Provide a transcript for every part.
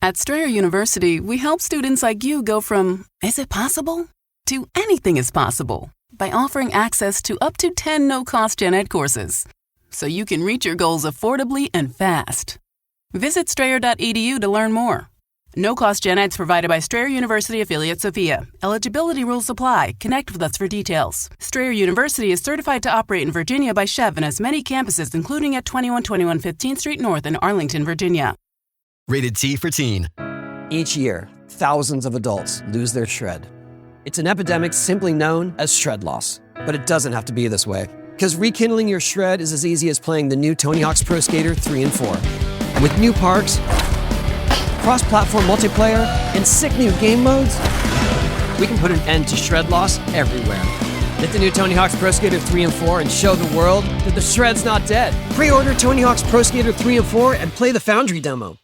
At Strayer University, we help students like you go from, is it possible, to anything is possible by offering access to up to 10 no-cost gen ed courses, so you can reach your goals affordably and fast. Visit strayer.edu to learn more. No-cost gen eds provided by Strayer University affiliate Sophia. Eligibility rules apply. Connect with us for details. Strayer University is certified to operate in Virginia by Chev and has many campuses, including at 2121 15th Street North in Arlington, Virginia. Rated T for Teen. Each year, thousands of adults lose their shred. It's an epidemic simply known as shred loss. But it doesn't have to be this way, because rekindling your shred is as easy as playing the new Tony Hawk's Pro Skater 3 and 4. And with new parks, cross-platform multiplayer, and sick new game modes, we can put an end to shred loss everywhere. Get the new Tony Hawk's Pro Skater 3 and 4 and show the world that the shred's not dead. Pre-order Tony Hawk's Pro Skater 3 and 4 and play the Foundry demo.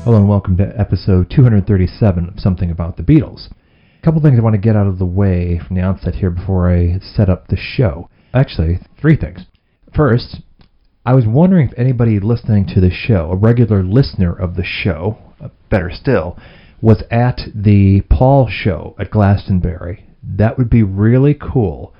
Hello and welcome to episode 237 of Something About the Beatles. A couple things I want to get out of the way from the outset here before I set up the show. Actually, three things. First, I was wondering if anybody listening to the show, a regular listener of the show, better still, was at the Paul show at Glastonbury. That would be really cool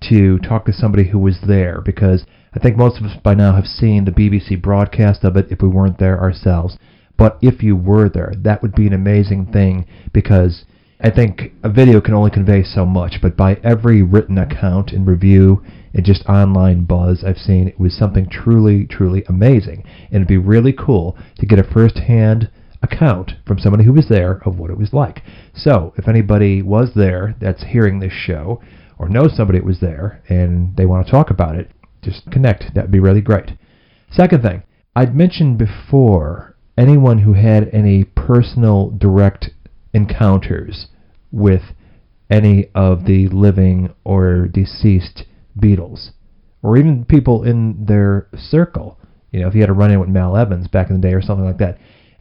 to talk to somebody who was there, because I think most of us by now have seen the BBC broadcast of it if we weren't there ourselves. But if you were there, that would be an amazing thing, because I think a video can only convey so much, but by every written account and review and just online buzz I've seen, it was something truly, truly amazing. And it'd be really cool to get a first-hand account from somebody who was there of what it was like. So, if anybody was there that's hearing this show, or knows somebody that was there, and they want to talk about it, just connect. That would be really great. Second thing, I'd mentioned before, anyone who had any personal direct encounters with any of the living or deceased Beatles, or even people in their circle, if you had a run-in with Mal Evans back in the day or something like that,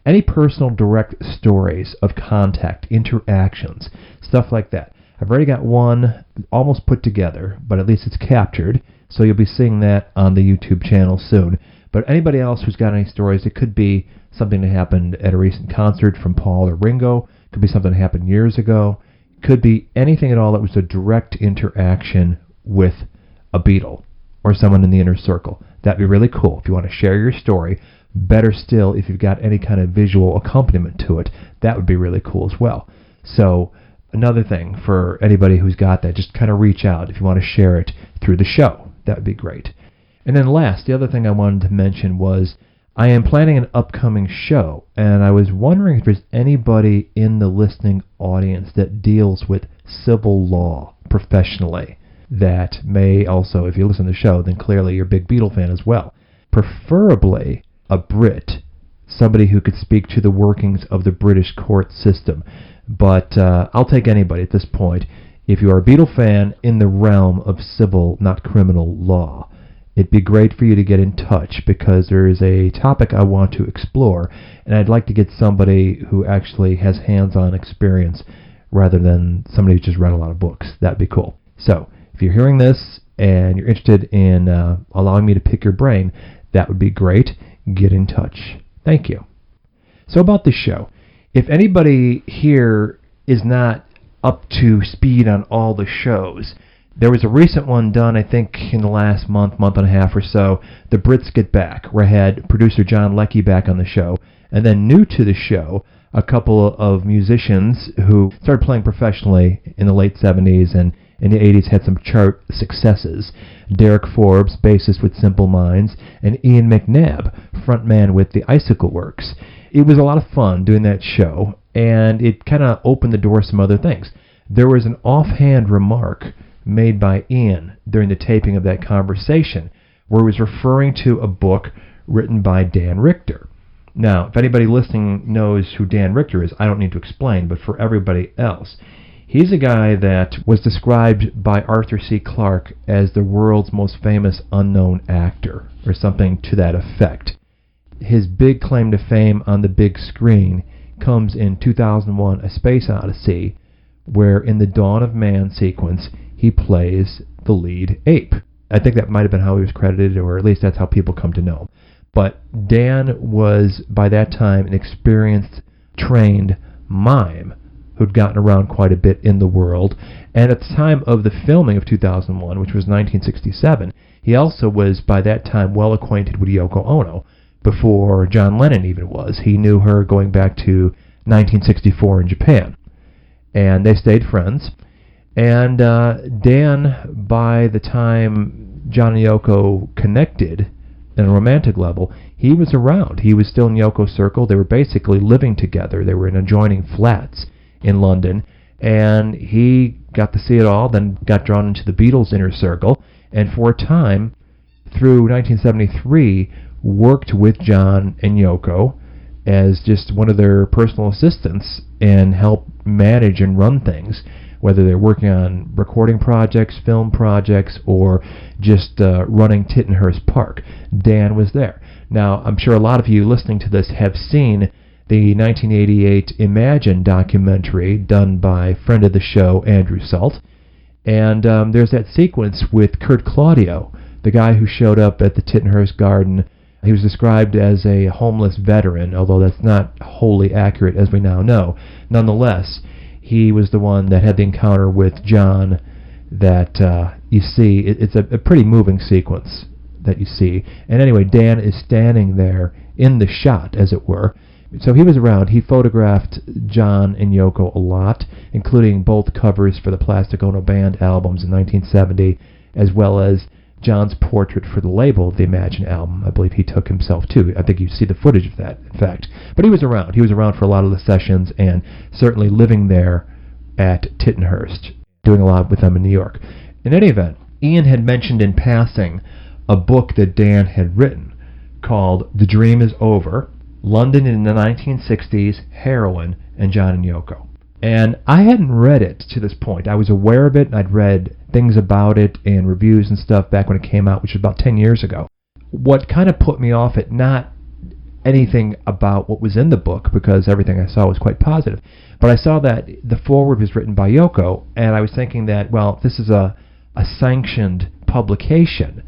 any personal direct stories of contact, interactions, stuff like that. I've already got one almost put together, but at least it's captured, so you'll be seeing that on the YouTube channel soon. But anybody else who's got any stories, it could be something that happened at a recent concert from Paul or Ringo, could be something that happened years ago, could be anything at all that was a direct interaction with a Beatle or someone in the inner circle. That'd be really cool if you want to share your story. Better still, if you've got any kind of visual accompaniment to it, that would be really cool as well. So another thing for anybody who's got that, just kind of reach out if you want to share it through the show. That would be great. And then last, the other thing I wanted to mention was I am planning an upcoming show, and I was wondering if there's anybody in the listening audience that deals with civil law professionally that may also, if you listen to the show, then clearly you're a big Beatle fan as well. Preferably a Brit, somebody who could speak to the workings of the British court system. But I'll take anybody at this point. If you are a Beatle fan in the realm of civil, not criminal law, it'd be great for you to get in touch, because there is a topic I want to explore, and I'd like to get somebody who actually has hands-on experience rather than somebody who's just read a lot of books. That'd be cool. So, if you're hearing this and you're interested in allowing me to pick your brain, that would be great. Get in touch. Thank you. So about this show, if anybody here is not up to speed on all the shows, there was a recent one done, I think, in the last month and a half or so, The Brits Get Back, where I had producer John Leckie back on the show, and then new to the show, a couple of musicians who started playing professionally in the late 70s and in the 80s had some chart successes. Derek Forbes, bassist with Simple Minds, and Ian McNabb, frontman with the Icicle Works. It was a lot of fun doing that show, and it kind of opened the door to some other things. There was an offhand remark made by Ian during the taping of that conversation where he was referring to a book written by Dan Richter. Now, if anybody listening knows who Dan Richter is, I don't need to explain, but for everybody else, he's a guy that was described by Arthur C. Clarke as the world's most famous unknown actor, or something to that effect. His big claim to fame on the big screen comes in 2001, A Space Odyssey, where in the Dawn of Man sequence, he plays the lead ape. I think that might have been how he was credited, or at least that's how people come to know him. But Dan was, by that time, an experienced, trained mime who'd gotten around quite a bit in the world. And at the time of the filming of 2001, which was 1967, he also was, by that time, well acquainted with Yoko Ono, before John Lennon even was. He knew her going back to 1964 in Japan. And they stayed friends. And Dan, by the time John and Yoko connected on a romantic level, he was around. He was still in Yoko's circle. They were basically living together. They were in adjoining flats in London. And he got to see it all, then got drawn into the Beatles' inner circle, and for a time, through 1973, worked with John and Yoko as just one of their personal assistants and helped manage and run things, whether they're working on recording projects, film projects, or just running Tittenhurst Park. Dan was there. Now, I'm sure a lot of you listening to this have seen the 1988 Imagine documentary done by friend of the show, Andrew Salt. And there's that sequence with Kurt Claudio, the guy who showed up at the Tittenhurst Garden. He was described as a homeless veteran, although that's not wholly accurate as we now know. Nonetheless, he was the one that had the encounter with John that you see. It's a pretty moving sequence that you see. And anyway, Dan is standing there in the shot, as it were. So he was around. He photographed John and Yoko a lot, including both covers for the Plastic Ono Band albums in 1970, as well as John's portrait for the label of the Imagine album. I believe he took himself too. I think you see the footage of that, in fact. But he was around. He was around for a lot of the sessions, and certainly living there at Tittenhurst, doing a lot with them in New York. In any event, Ian had mentioned in passing a book that Dan had written called The Dream is Over, London in the 1960s, Heroin, and John and Yoko. And I hadn't read it to this point. I was aware of it, and I'd read things about it and reviews and stuff back when it came out, which was about 10 years ago. What kind of put me off it, not anything about what was in the book, because everything I saw was quite positive, but I saw that the foreword was written by Yoko, and I was thinking that, well, this is a sanctioned publication.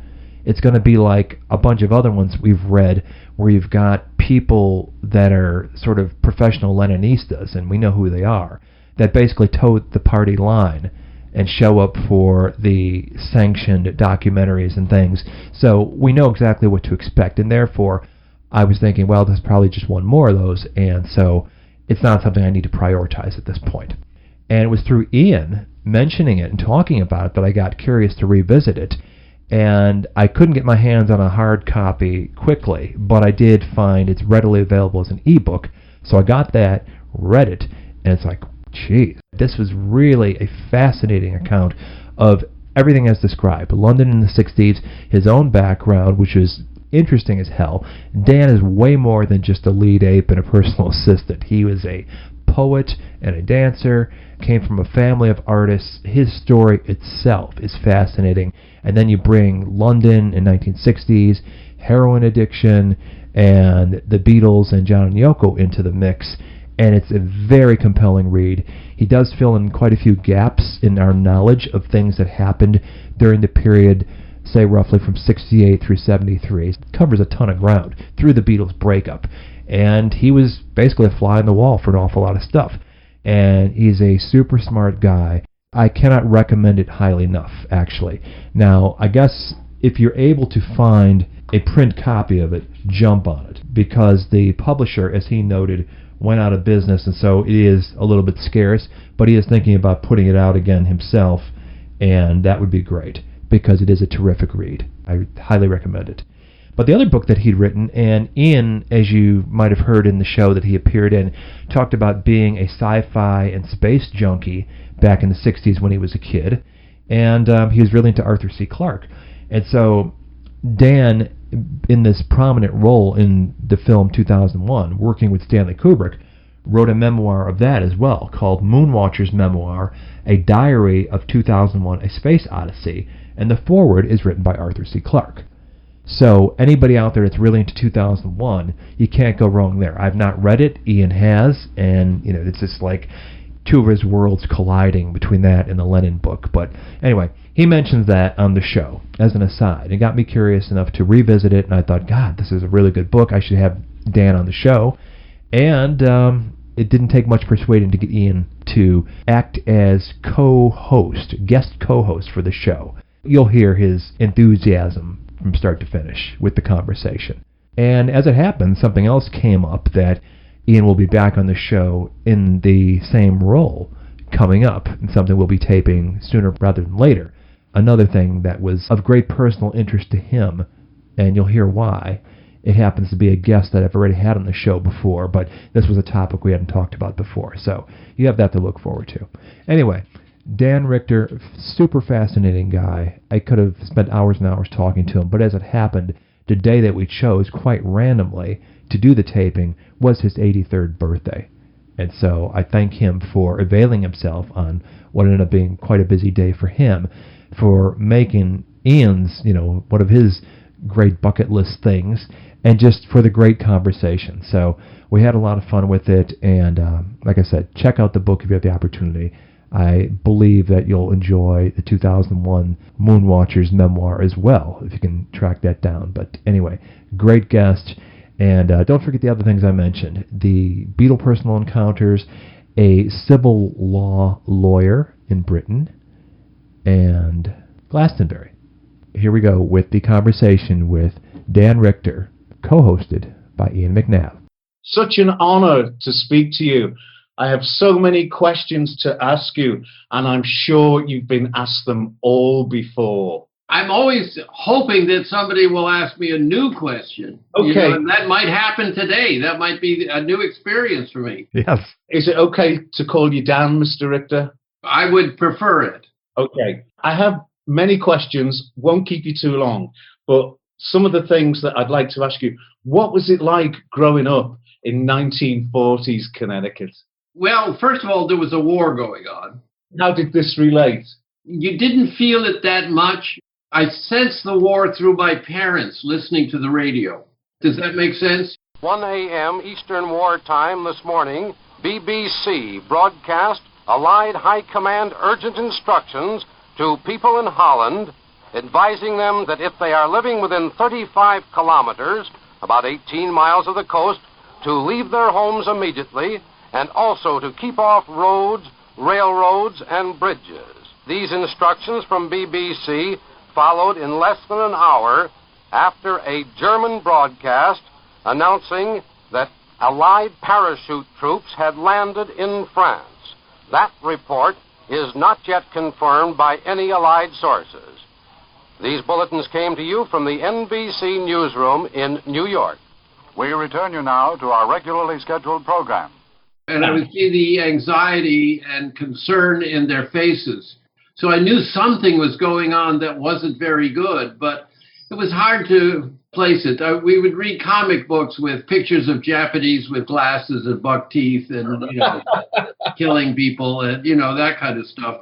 It's going to be like a bunch of other ones we've read where you've got people that are sort of professional Lennonistas, and we know who they are, that basically toe the party line and show up for the sanctioned documentaries and things. So we know exactly what to expect, and therefore I was thinking, well, there's probably just one more of those, and so it's not something I need to prioritize at this point. And it was through Ian mentioning it and talking about it that I got curious to revisit it. And I couldn't get my hands on a hard copy quickly, but I did find it's readily available as an ebook. So I got that, read it, and it's like, geez, this was really a fascinating account of everything as described. London in the 60s, his own background, which is interesting as hell. Dan is way more than just a lead ape and a personal assistant. He was a poet and a dancer, came from a family of artists. His story itself is fascinating. And then you bring London in 1960s, heroin addiction, and the Beatles and John and Yoko into the mix, and it's a very compelling read. He does fill in quite a few gaps in our knowledge of things that happened during the period, say roughly from 68 through 73. It covers a ton of ground through the Beatles breakup, and he was basically a fly on the wall for an awful lot of stuff. And he's a super smart guy. I cannot recommend it highly enough, actually. Now, I guess if you're able to find a print copy of it, jump on it, because the publisher, as he noted, went out of business, and so it is a little bit scarce, but he is thinking about putting it out again himself, and that would be great, because it is a terrific read. I highly recommend it. But the other book that he'd written, and Ian, as you might have heard in the show that he appeared in, talked about being a sci-fi and space junkie back in the 60s when he was a kid, and he was really into Arthur C. Clarke. And so Dan, in this prominent role in the film 2001, working with Stanley Kubrick, wrote a memoir of that as well, called Moonwatcher's Memoir, A Diary of 2001, A Space Odyssey, and the foreword is written by Arthur C. Clarke. So anybody out there that's really into 2001, you can't go wrong there. I've not read it, Ian has, and it's just like, two of his worlds colliding between that and the Lennon book. But anyway, he mentions that on the show as an aside. It got me curious enough to revisit it, and I thought, God, this is a really good book. I should have Dan on the show. And it didn't take much persuading to get Ian to act as guest co-host for the show. You'll hear his enthusiasm from start to finish with the conversation. And as it happened, something else came up that Ian will be back on the show in the same role coming up, and something we'll be taping sooner rather than later. Another thing that was of great personal interest to him, and you'll hear why. It happens to be a guest that I've already had on the show before, but this was a topic we hadn't talked about before, so you have that to look forward to. Anyway, Dan Richter, super fascinating guy. I could have spent hours and hours talking to him, but as it happened, the day that we chose, quite randomly, to do the taping was his 83rd birthday. And so I thank him for availing himself on what ended up being quite a busy day for him, for making Ian's, one of his great bucket list things, and just for the great conversation. So we had a lot of fun with it, and like I said, check out the book if you have the opportunity. I believe that you'll enjoy the 2001 Moonwatcher's memoir as well, if you can track that down. But anyway, great guest, and don't forget the other things I mentioned. The Beatle personal encounters, a civil law lawyer in Britain, and Glastonbury. Here we go with the conversation with Dan Richter, co-hosted by Ian McNabb. Such an honor to speak to you. I have so many questions to ask you, and I'm sure you've been asked them all before. I'm always hoping that somebody will ask me a new question. Okay. And that might happen today. That might be a new experience for me. Yes. Is it okay to call you Dan, Mr. Richter? I would prefer it. Okay. I have many questions, won't keep you too long, but some of the things that I'd like to ask you, what was it like growing up in 1940s Connecticut? Well, first of all, there was a war going on. How did this relate? You didn't feel it that much. I sensed the war through my parents listening to the radio. Does that make sense? 1 a.m. Eastern War Time this morning, BBC broadcast Allied High Command urgent instructions to people in Holland, advising them that if they are living within 35 kilometers, about 18 miles of the coast, to leave their homes immediately, and also to keep off roads, railroads, and bridges. These instructions from BBC followed in less than an hour after a German broadcast announcing that Allied parachute troops had landed in France. That report is not yet confirmed by any Allied sources. These bulletins came to you from the NBC newsroom in New York. We return you now to our regularly scheduled program. And I would see the anxiety and concern in their faces. So I knew something was going on that wasn't very good, but it was hard to place it. We would read comic books with pictures of Japanese with glasses and buck teeth and, killing people and, that kind of stuff.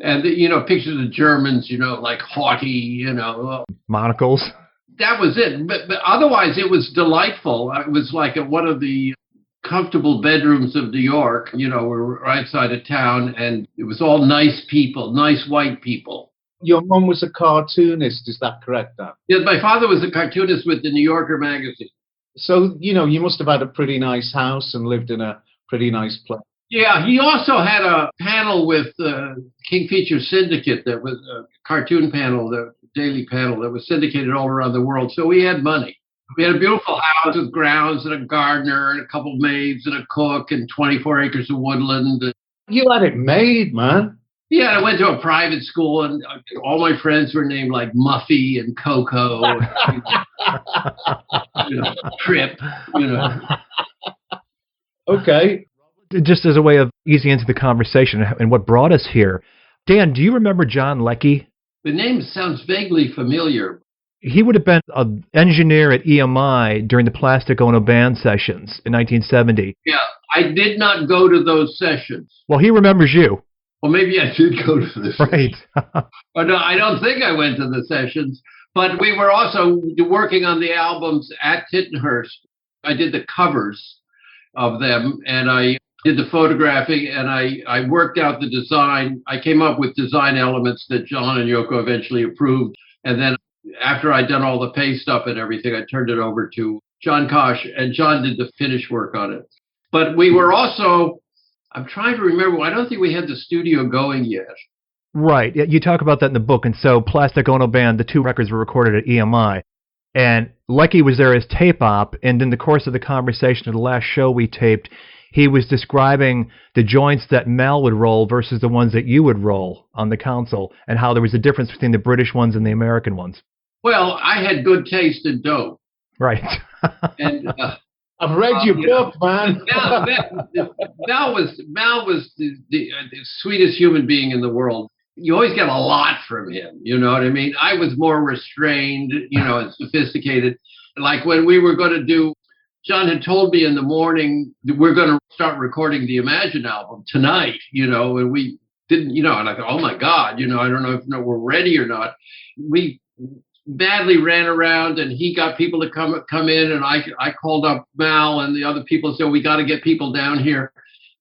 And, pictures of Germans, like haughty, Monocles. That was it. But otherwise, it was delightful. It was like at one of the comfortable bedrooms of New York, we're right side of town, and it was all nice people, nice white people. Your mum was a cartoonist, is that correct, Dan? Yes, my father was a cartoonist with the New Yorker magazine. So, you must have had a pretty nice house and lived in a pretty nice place. Yeah, he also had a panel with King Feature Syndicate that was a cartoon panel, the daily panel that was syndicated all around the world. So we had money. We had a beautiful house with grounds and a gardener and a couple of maids and a cook and 24 acres of woodland. You had it made, man. Yeah, I went to a private school and all my friends were named like Muffy and Coco, Trip, Okay. Just as a way of easing into the conversation and what brought us here, Dan, do you remember John Leckie? The name sounds vaguely familiar. He would have been an engineer at EMI during the Plastic Ono band sessions in 1970. Yeah, I did not go to those sessions. Well, he remembers you. Well, maybe I did go to the Right. But no, I don't think I went to the sessions. But we were also working on the albums at Tittenhurst. I did the covers of them, and I did the photographing, and I worked out the design. I came up with design elements that John and Yoko eventually approved. And then after I'd done all the pay stuff and everything, I turned it over to John Kosh, and John did the finish work on it. But we were also, I'm trying to remember, I don't think we had the studio going yet. Right. You talk about that in the book. And so Plastic Ono Band, the 2 records were recorded at EMI. And Lucky was there as tape op. And in the course of the conversation at the last show we taped, he was describing the joints that Mal would roll versus the ones that you would roll on the console, and how there was a difference between the British ones and the American ones. Well, I had good taste in dope. Right. And I've read your book, man. Mal was the sweetest human being in the world. You always get a lot from him. You know what I mean? I was more restrained, and sophisticated. Like when we were going to do, John had told me in the morning that we're going to start recording the Imagine album tonight, and we didn't, and I thought, oh my God, I don't know if we're ready or not. We badly ran around, and he got people to come in, and I called up Mal and the other people and said, we got to get people down here.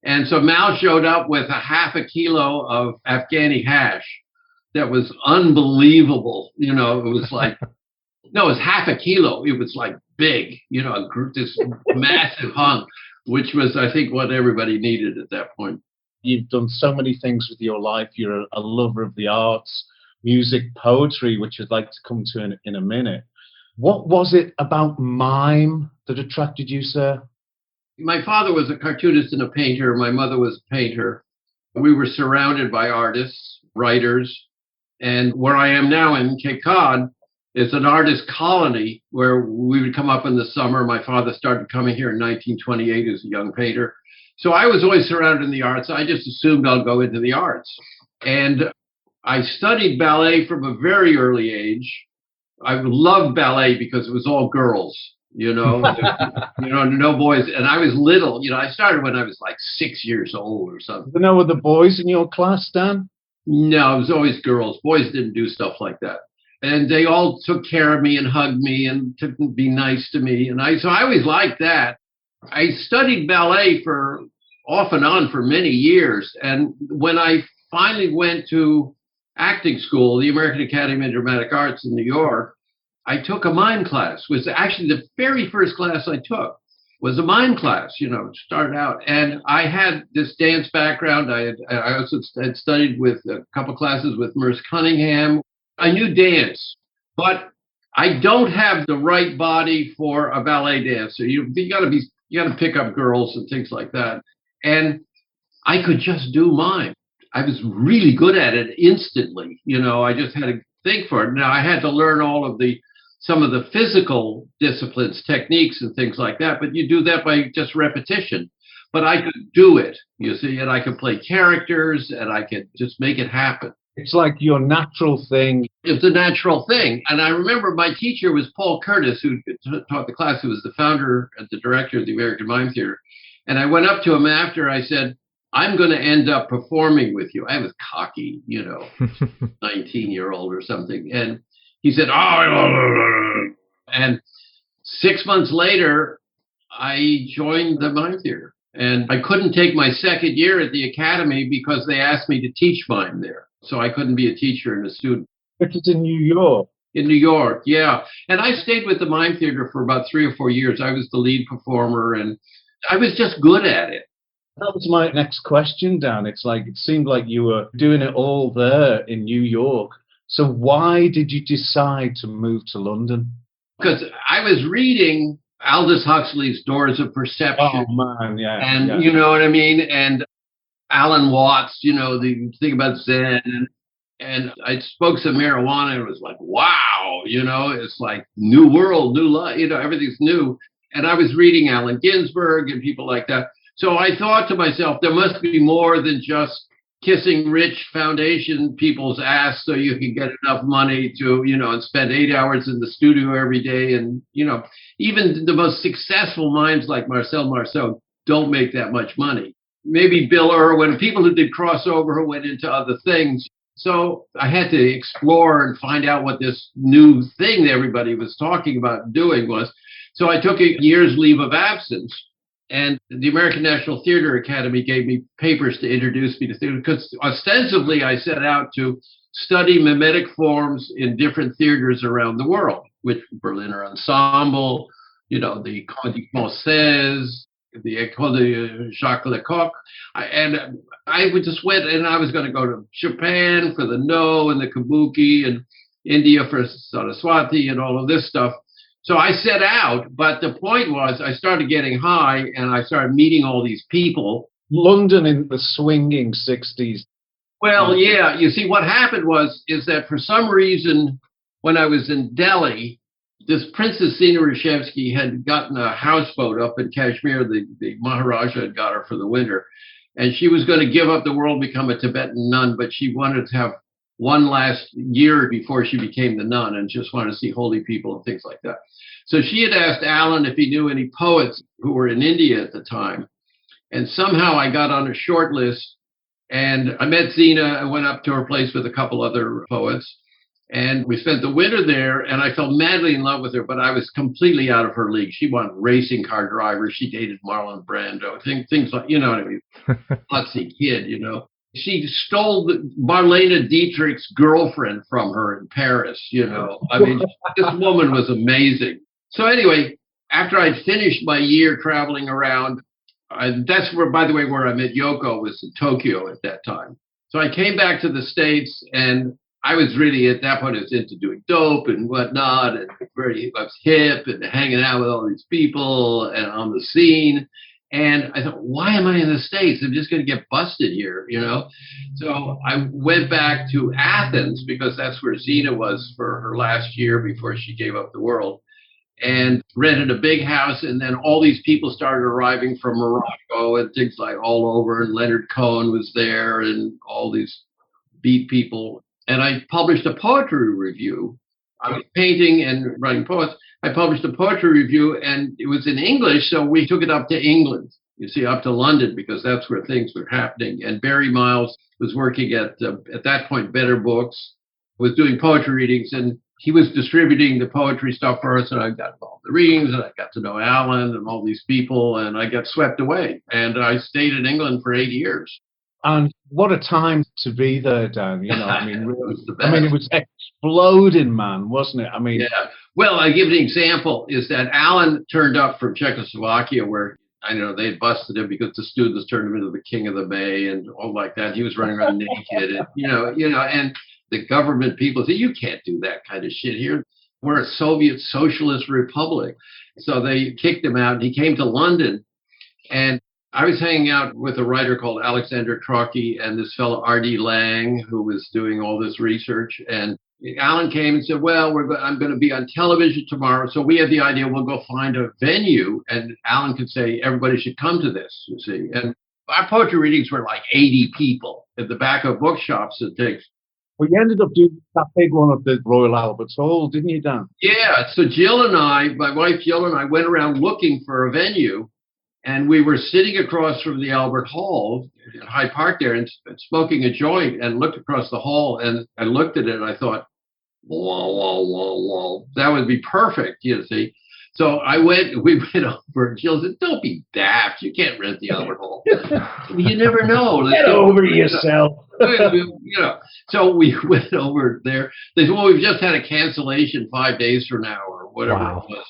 And so Mal showed up with a half a kilo of Afghani hash. That was unbelievable. It was like, no, it was half a kilo. It was like big, this massive hunk, which was, I think, what everybody needed at that point. You've done so many things with your life. You're a lover of the arts, music, poetry, which I'd like to come to in a minute. What was it about mime that attracted you, sir? My father was a cartoonist and a painter. My mother was a painter. We were surrounded by artists, writers, and where I am now in Cape Cod is an artist colony where we would come up in the summer. My father started coming here in 1928 as a young painter. So I was always surrounded in the arts. I just assumed I'll go into the arts. And I studied ballet from a very early age. I loved ballet because it was all girls. No boys. And I was little, I started when I was like 6 years old or something. Were there no other boys in your class, Dan? No, it was always girls. Boys didn't do stuff like that. And they all took care of me and hugged me and took to be nice to me. So I always liked that. I studied ballet for off and on for many years. And when I finally went to acting school, the American Academy of Dramatic Arts in New York, I took a mime class. It was actually the very first class I took was a mime class, started out. And I had this dance background. I also had studied with a couple classes with Merce Cunningham. I knew dance, but I don't have the right body for a ballet dancer. You got to pick up girls and things like that. And I could just do mime. I was really good at it instantly. I just had to think for it. Now I had to learn some of the physical disciplines, techniques and things like that, but you do that by just repetition. But I could do it, you see, and I could play characters and I could just make it happen. It's like your natural thing. It's a natural thing. And I remember my teacher was Paul Curtis, who taught the class, who was the founder and the director of the American Mime Theater. And I went up to him after. I said, I'm going to end up performing with you. I was cocky, 19-year-old or something. And he said, oh, and 6 months later, I joined the Mime Theater. And I couldn't take my second year at the academy because they asked me to teach mime there. So I couldn't be a teacher and a student. Which is in New York. In New York, yeah. And I stayed with the Mime Theater for about 3 or 4 years. I was the lead performer, and I was just good at it. That was my next question, Dan. It seemed like you were doing it all there in New York. So why did you decide to move to London? Because I was reading Aldous Huxley's Doors of Perception. Oh, man, yeah. And yeah. you know what I mean? And Alan Watts, the thing about Zen. And I spoke some marijuana, and it was like, wow, it's like new world, new life, everything's new. And I was reading Allen Ginsberg and people like that. So I thought to myself, there must be more than just kissing rich foundation people's ass so you can get enough money to, and spend 8 hours in the studio every day. And, even the most successful mimes like Marcel Marceau don't make that much money. Maybe Bill Irwin, people who did crossover who went into other things. So I had to explore and find out what this new thing that everybody was talking about doing was. So I took a year's leave of absence. And the American National Theater Academy gave me papers to introduce me to theater, because ostensibly I set out to study mimetic forms in different theaters around the world, which Berliner Ensemble, the Comédie Française, the École de Jacques Lecoq. And I just went, and I was going to go to Japan for the No and the Kabuki, and India for Saraswati and all of this stuff. So I set out, but the point was I started getting high and I started meeting all these people. London in the swinging 60s. Well, yeah. You see, what happened is that for some reason, when I was in Delhi, this Princess Zina Rashevsky had gotten a houseboat up in Kashmir. The Maharaja had got her for the winter. And she was going to give up the world, become a Tibetan nun, but she wanted to have one last year before she became the nun and just wanted to see holy people and things like that. So she had asked Alan if he knew any poets who were in India at the time. And somehow I got on a short list, and I met Zina and went up to her place with a couple other poets. And we spent the winter there, and I fell madly in love with her, but I was completely out of her league. She wanted racing car drivers. She dated Marlon Brando, things like, you know what I mean? Klutzy kid, She stole Marlene Dietrich's girlfriend from her in Paris, I mean, this woman was amazing. So anyway, after I'd finished my year traveling around, that's where, by the way, where I met Yoko, was in Tokyo at that time. So I came back to the States, and I was really, at that point, I was into doing dope and whatnot, and I was hip and hanging out with all these people and on the scene. And I thought, why am I in the States? I'm just going to get busted here, So I went back to Athens, because that's where Zina was for her last year before she gave up the world, and rented a big house. And then all these people started arriving from Morocco and things like all over. And Leonard Cohen was there and all these beat people. And I published a poetry review. I was painting and writing poets. I published a poetry review, and it was in English, so we took it up to England, up to London, because that's where things were happening. And Barry Miles was working at that point, Better Books, was doing poetry readings, and he was distributing the poetry stuff for us, and I got involved in the readings, and I got to know Alan and all these people, and I got swept away. And I stayed in England for 8 years. And what a time to be there, Dan. I mean, really, it was exploding, man, wasn't it? I mean, yeah. Well, I give an example is that Alan turned up from Czechoslovakia, where I know they had busted him because the students turned him into the king of the Bay and all like that. He was running around naked, and and the government people said, you can't do that kind of shit here. We're a Soviet socialist republic. So they kicked him out, and he came to London, and I was hanging out with a writer called Alexander Clarke and this fellow R.D. Lang, who was doing all this research. And Alan came and said, well, I'm going to be on television tomorrow. So we had the idea, we'll go find a venue, and Alan could say, everybody should come to this, you see. And our poetry readings were like 80 people at the back of bookshops and things. Well, you ended up doing that big one at the Royal Albert Hall, didn't you, Dan? Yeah. So Jill and I, my wife Jill and I, went around looking for a venue. And we were sitting across from the Albert Hall in Hyde Park there and smoking a joint, and looked across the hall, and I looked at it and I thought, whoa, that would be perfect, you see. So we went over, and Jill said, don't be daft. You can't rent the Albert Hall. You never know. Get over yourself. So we went over there. They said, well, we've just had a cancellation 5 days from now or whatever it was.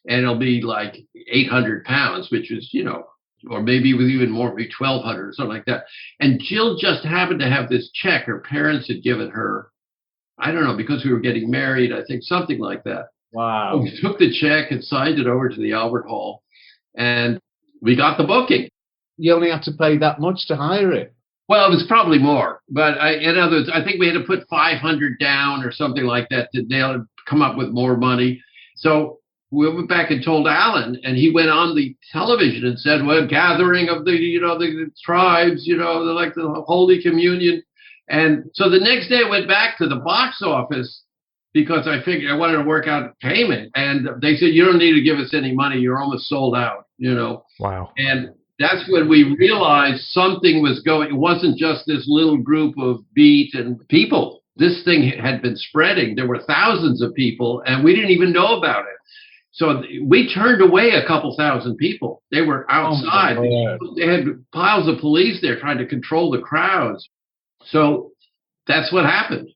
And it'll be like £800, which is, or maybe with even more, maybe 1,200 or something like that. And Jill just happened to have this check her parents had given her. I don't know, because we were getting married, I think, something like that. Wow. So we took the check and signed it over to the Albert Hall, and we got the booking. You only had to pay that much to hire it. Well, it was probably more, but in other words, I think we had to put 500 down or something like that to come up with more money. So we went back and told Alan, and he went on the television and said, well, gathering of the tribes, like the Holy Communion. And so the next day I went back to the box office because I figured I wanted to work out payment. And they said, you don't need to give us any money. You're almost sold out, Wow. And that's when we realized something was going. It wasn't just this little group of beat and people. This thing had been spreading. There were thousands of people, and we didn't even know about it. So we turned away a couple thousand people. They were outside. They had piles of police there trying to control the crowds. So that's what happened.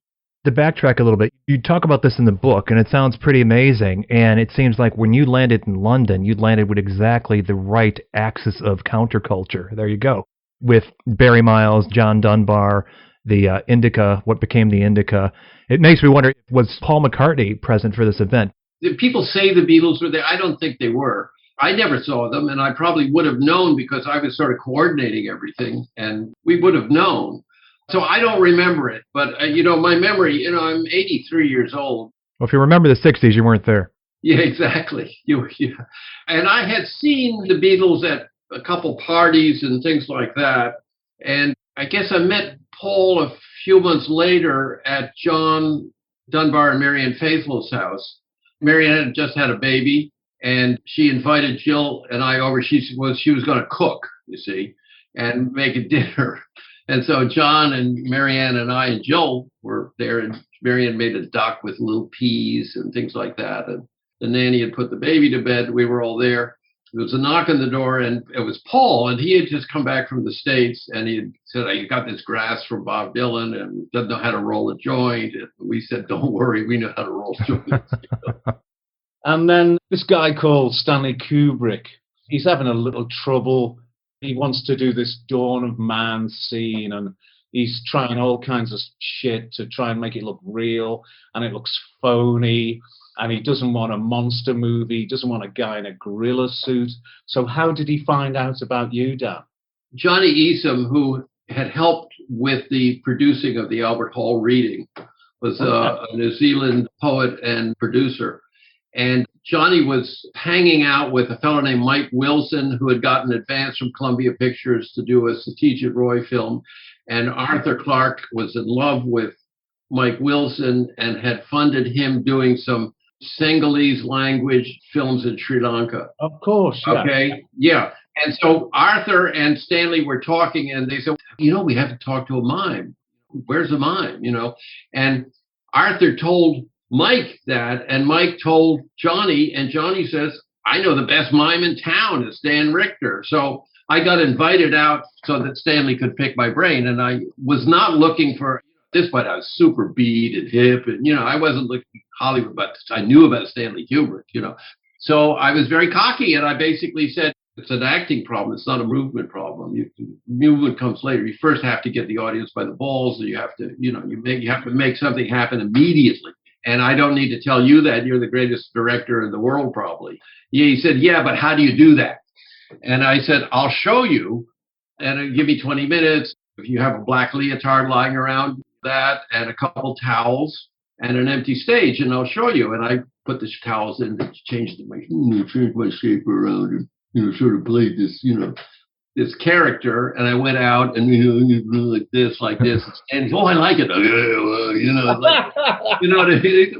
To backtrack a little bit, you talk about this in the book, and it sounds pretty amazing. And it seems like when you landed in London, you landed with exactly the right axis of counterculture. There you go. With Barry Miles, John Dunbar, the Indica, what became the Indica. It makes me wonder, was Paul McCartney present for this event? People say the Beatles were there. I don't think they were. I never saw them, and I probably would have known because I was sort of coordinating everything, and we would have known. So I don't remember it, but, my memory, I'm 83 years old. Well, if you remember the 60s, you weren't there. Yeah, exactly. And I had seen the Beatles at a couple parties and things like that, and I guess I met Paul a few months later at John Dunbar and Marianne Faithfull's house. Marianne had just had a baby, and she invited Jill and I over. She was going to cook, you see, and make a dinner. And so John and Marianne and I and Jill were there, and Marianne made a duck with little peas and things like that. And the nanny had put the baby to bed. We were all there. There was a knock on the door, and it was Paul, and he had just come back from the States, and he had said, "I got this grass from Bob Dylan and doesn't know how to roll a joint." And we said, "Don't worry, we know how to roll joints." And then this guy called Stanley Kubrick, he's having a little trouble. He wants to do this Dawn of Man scene, and he's trying all kinds of shit to try and make it look real, and it looks phony. And he doesn't want a monster movie. He doesn't want a guy in a gorilla suit. So how did he find out about you, Dan? Johnny Easom, who had helped with the producing of the Albert Hall reading, was a New Zealand poet and producer. And Johnny was hanging out with a fellow named Mike Wilson, who had gotten advance from Columbia Pictures to do a Satyajit Roy film. And Arthur Clarke was in love with Mike Wilson and had funded him doing some Sinhalese language films in Sri Lanka. Of course. Yeah. Okay. Yeah. And so Arthur and Stanley were talking, and they said, we have to talk to a mime. Where's a mime? And Arthur told Mike that, and Mike told Johnny, and Johnny says, "I know the best mime in town is Dan Richter." So I got invited out so that Stanley could pick my brain, and I was not looking for this, but I was super beat and hip, and I wasn't looking at Hollywood, but I knew about Stanley Kubrick, So I was very cocky, and I basically said, "It's an acting problem. It's not a movement problem. Movement comes later. You first have to get the audience by the balls, and you have to, you have to make something happen immediately. And I don't need to tell you that. You're the greatest director in the world, probably." Yeah, he said, "Yeah, but how do you do that?" And I said, "I'll show you, and give me 20 minutes. If you have a black leotard lying around that, and a couple towels, and an empty stage, and I'll show you." And I put the towels in, changed my shape around, and sort of played this, this character. And I went out and like this, and I like it.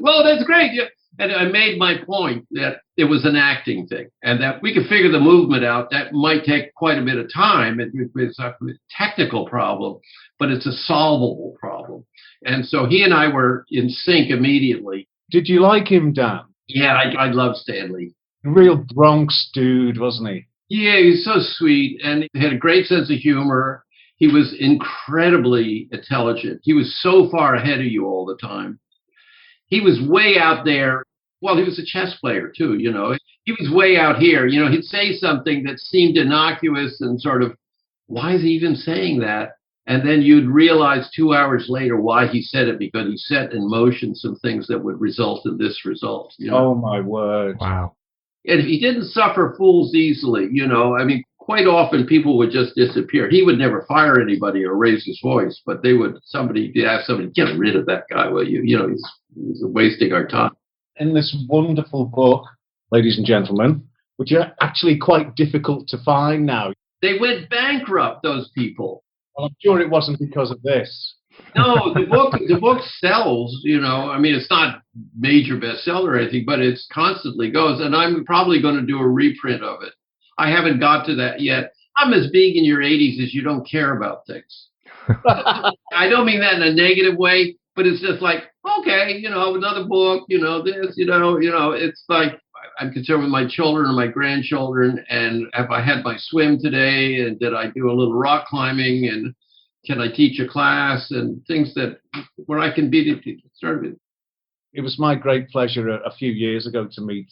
Well, that's great. Yeah. And I made my point that it was an acting thing, and that we could figure the movement out. That might take quite a bit of time. It's a technical problem, but it's a solvable problem. And so he and I were in sync immediately. Did you like him, Dan? Yeah, I love Stanley. Real Bronx dude, wasn't he? Yeah, he's so sweet, and he had a great sense of humor. He was incredibly intelligent. He was so far ahead of you all the time. He was way out there. Well, he was a chess player, too, He was way out here. He'd say something that seemed innocuous and sort of, why is he even saying that? And then you'd realize 2 hours later why he said it, because he set in motion some things that would result in this result. Oh, my word. Wow. And he didn't suffer fools easily, quite often people would just disappear. He would never fire anybody or raise his voice, but somebody ask somebody, "Get rid of that guy, will you?" He's wasting our time. In this wonderful book, ladies and gentlemen, which are actually quite difficult to find now. They went bankrupt, those people. Well, I'm sure it wasn't because of this. No, the book sells, it's not major bestseller or anything, but it constantly goes. And I'm probably going to do a reprint of it. I haven't got to that yet. I'm as big in your 80s as you don't care about things. I don't mean that in a negative way, but it's just like, okay, another book, this, it's like, I'm concerned with my children and my grandchildren, and have I had my swim today, and did I do a little rock climbing, and can I teach a class, and things that where I can be concerned with. It was my great pleasure a few years ago to meet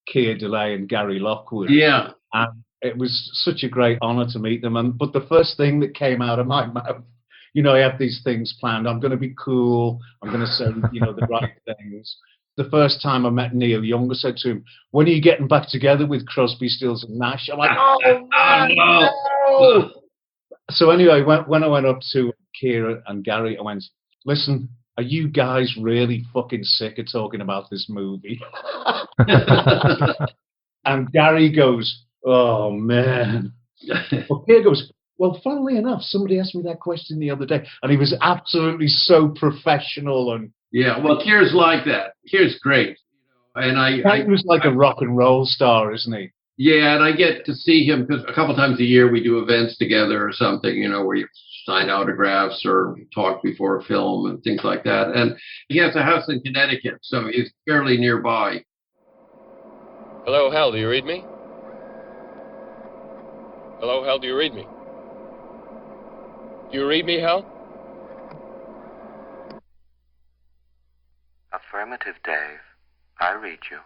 Keir DeLay and Gary Lockwood. Yeah. And it was such a great honor to meet them. But the first thing that came out of my mouth, I have these things planned. I'm going to be cool. I'm going to say, the right things. The first time I met Neil Young, I said to him, "When are you getting back together with Crosby, Stills and Nash?" I'm like, "Oh, no!" So anyway, when I went up to Keir and Gary, I went, "Listen, are you guys really fucking sick of talking about this movie?" And Gary goes, "Oh, man." Well, Keir goes, "Well, funnily enough, somebody asked me that question the other day." And he was absolutely so professional. And yeah, well, Keir's like that. Keir's great. And he was like a rock and roll star, isn't he? Yeah, and I get to see him because a couple times a year we do events together or something, where you sign autographs or talk before a film and things like that. And he has a house in Connecticut, so he's fairly nearby. Hello, Hal, do you read me? Hello, Hal, do you read me? Do you read me, Hal? Affirmative, Dave. I read you.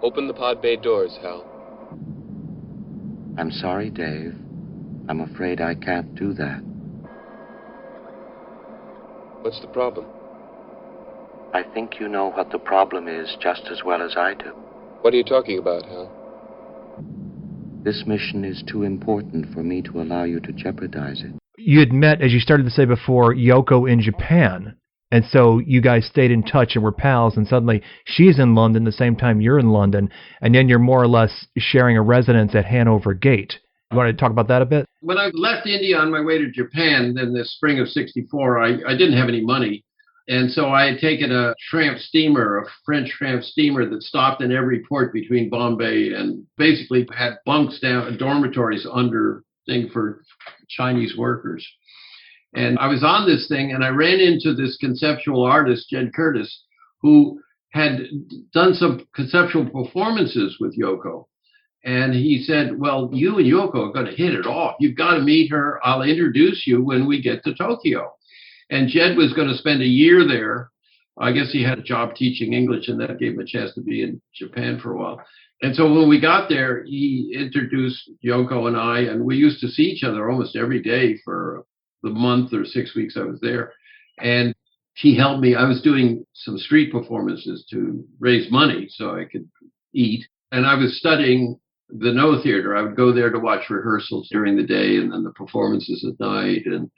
Open the pod bay doors, Hal. I'm sorry, Dave. I'm afraid I can't do that. What's the problem? I think you know what the problem is just as well as I do. What are you talking about, Hal? This mission is too important for me to allow you to jeopardize it. You had met, as you started to say before, Yoko in Japan. And so you guys stayed in touch and were pals, and suddenly she's in London the same time you're in London, and then you're more or less sharing a residence at Hanover Gate. You want to talk about that a bit? When I left India on my way to Japan in the spring of '64, I didn't have any money. And so I had taken a tramp steamer, a French tramp steamer that stopped in every port between Bombay and basically had bunks down, dormitories under thing for Chinese workers. And I was on this thing, and I ran into this conceptual artist, Jed Curtis, who had done some conceptual performances with Yoko. And he said, "Well, you and Yoko are going to hit it off. You've got to meet her. I'll introduce you when we get to Tokyo." And Jed was going to spend a year there. I guess he had a job teaching English, and that gave him a chance to be in Japan for a while. And so when we got there, he introduced Yoko and I, and we used to see each other almost every day for the month or 6 weeks I was there. And he helped me. I was doing some street performances to raise money so I could eat. And I was studying the No Theater. I would go there to watch rehearsals during the day and then the performances at night. And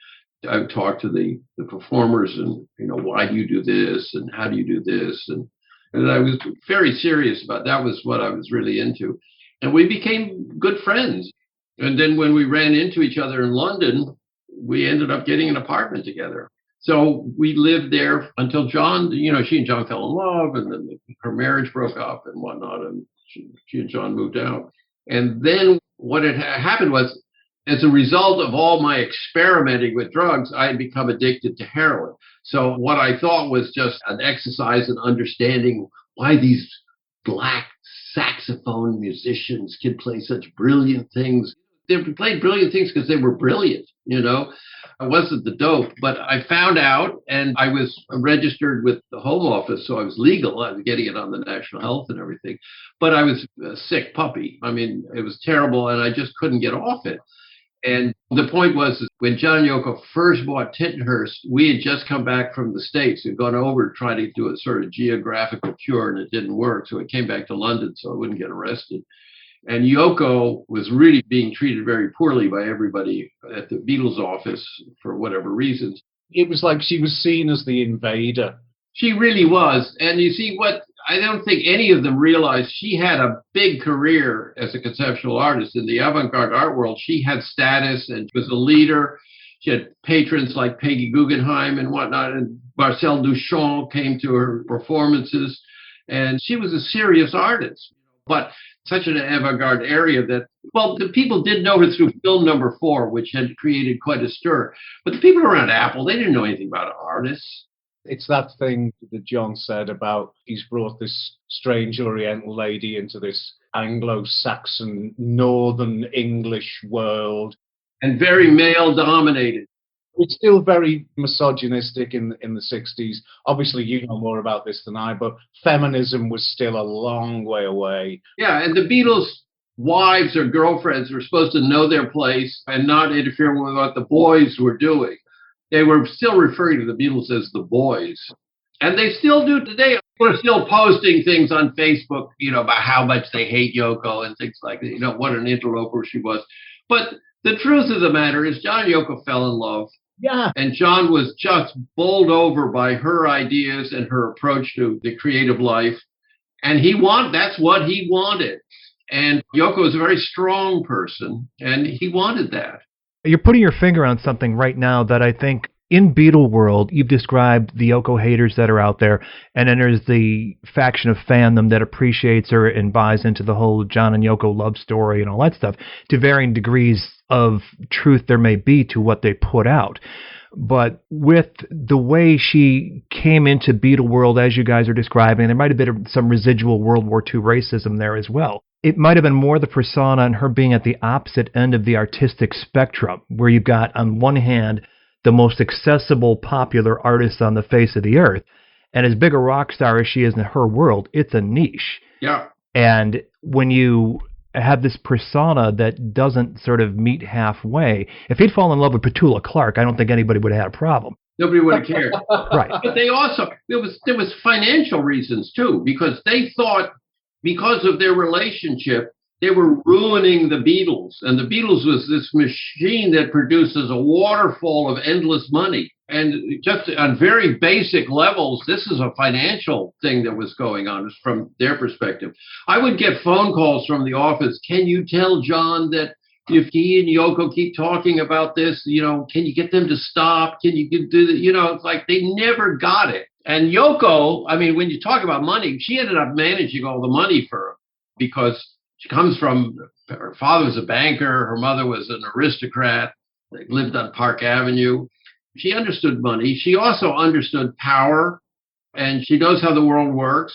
I would talk to the performers and, why do you do this? And how do you do this? And I was very serious about that. Was what I was really into. And we became good friends. And then when we ran into each other in London, we ended up getting an apartment together. So we lived there until John, she and John fell in love, and then her marriage broke up and whatnot, and she and John moved out. And then what had happened was, as a result of all my experimenting with drugs, I had become addicted to heroin. So what I thought was just an exercise in understanding why these black saxophone musicians can play such brilliant things. They played brilliant things because they were brilliant, I wasn't the dope, but I found out, and I was registered with the Home Office, so I was legal. I was getting it on the National Health and everything. But I was a sick puppy. I mean, it was terrible, and I just couldn't get off it. And the point was, when John and Yoko first bought Tittenhurst, we had just come back from the States and gone over trying to do a sort of geographical cure, and it didn't work. So I came back to London so I wouldn't get arrested. And Yoko was really being treated very poorly by everybody at the Beatles office for whatever reasons. It was like she was seen as the invader. She really was. And you see, what I don't think any of them realized, she had a big career as a conceptual artist in the avant-garde art world. She had status and was a leader. She had patrons like Peggy Guggenheim and whatnot. And Marcel Duchamp came to her performances. And she was a serious artist. But such an avant-garde area that, the people did know her through film number 4, which had created quite a stir. But the people around Apple, they didn't know anything about artists. It's that thing that John said about he's brought this strange Oriental lady into this Anglo-Saxon, Northern English world. And very male-dominated. It's still very misogynistic in the 60s. Obviously, you know more about this than I, but feminism was still a long way away. Yeah, and the Beatles' wives or girlfriends were supposed to know their place and not interfere with what the boys were doing. They were still referring to the Beatles as the boys. And they still do today. We're still posting things on Facebook, about how much they hate Yoko and things like that, what an interloper she was. But the truth of the matter is John and Yoko fell in love. Yeah. And John was just bowled over by her ideas and her approach to the creative life. And that's what he wanted. And Yoko is a very strong person, and he wanted that. You're putting your finger on something right now that I think in Beatle world, you've described the Yoko haters that are out there, and then there's the faction of fandom that appreciates her and buys into the whole John and Yoko love story and all that stuff, to varying degrees of truth there may be to what they put out. But with the way she came into Beatle world, as you guys are describing, there might have been some residual World War II racism there as well. It might have been more the persona and her being at the opposite end of the artistic spectrum, where you've got, on one hand, the most accessible, popular artist on the face of the earth. And as big a rock star as she is in her world, it's a niche. Yeah. And when you have this persona that doesn't sort of meet halfway, if he'd fallen in love with Petula Clarke, I don't think anybody would have had a problem. Nobody would have cared. Right. But they also, there was financial reasons too, because they thought because of their relationship, they were ruining the Beatles. And the Beatles was this machine that produces a waterfall of endless money. And just on very basic levels, this is a financial thing that was going on from their perspective. I would get phone calls from the office. Can you tell John that if he and Yoko keep talking about this, can you get them to stop? Can you do that? It's like they never got it. And Yoko, I mean, when you talk about money, she ended up managing all the money for him because she comes from, her father was a banker, her mother was an aristocrat, they lived on Park Avenue. She understood money. She also understood power, and she knows how the world works.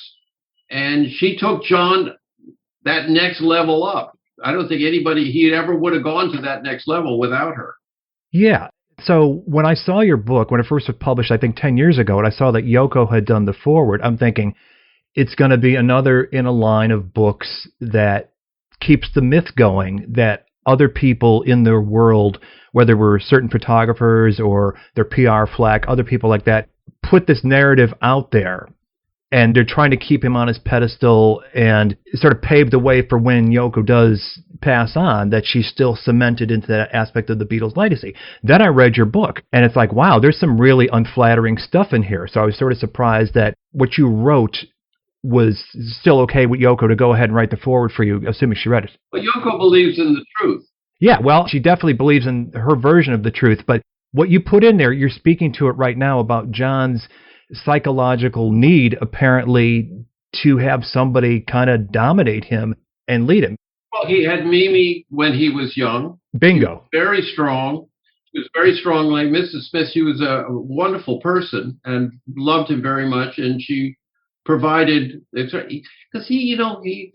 And she took John that next level up. I don't think he ever would have gone to that next level without her. Yeah. So when I saw your book, when it first was published, I think 10 years ago, and I saw that Yoko had done the foreword, I'm thinking it's going to be another in a line of books that keeps the myth going that other people in their world, whether we're certain photographers or their PR flack, other people like that, put this narrative out there. And they're trying to keep him on his pedestal and sort of pave the way for when Yoko does pass on, that she's still cemented into that aspect of the Beatles' legacy. Then I read your book, and it's like, wow, there's some really unflattering stuff in here. So I was sort of surprised that what you wrote was still okay with Yoko to go ahead and write the foreword for you, assuming she read it. But Yoko believes in the truth. Yeah, well, she definitely believes in her version of the truth. But what you put in there, you're speaking to it right now about John's psychological need, apparently, to have somebody kind of dominate him and lead him. Well, he had Mimi when he was young. Bingo. He was very strong. He was very strong. Like Mrs. Smith, she was a wonderful person and loved him very much. And she provided, because he you don't need,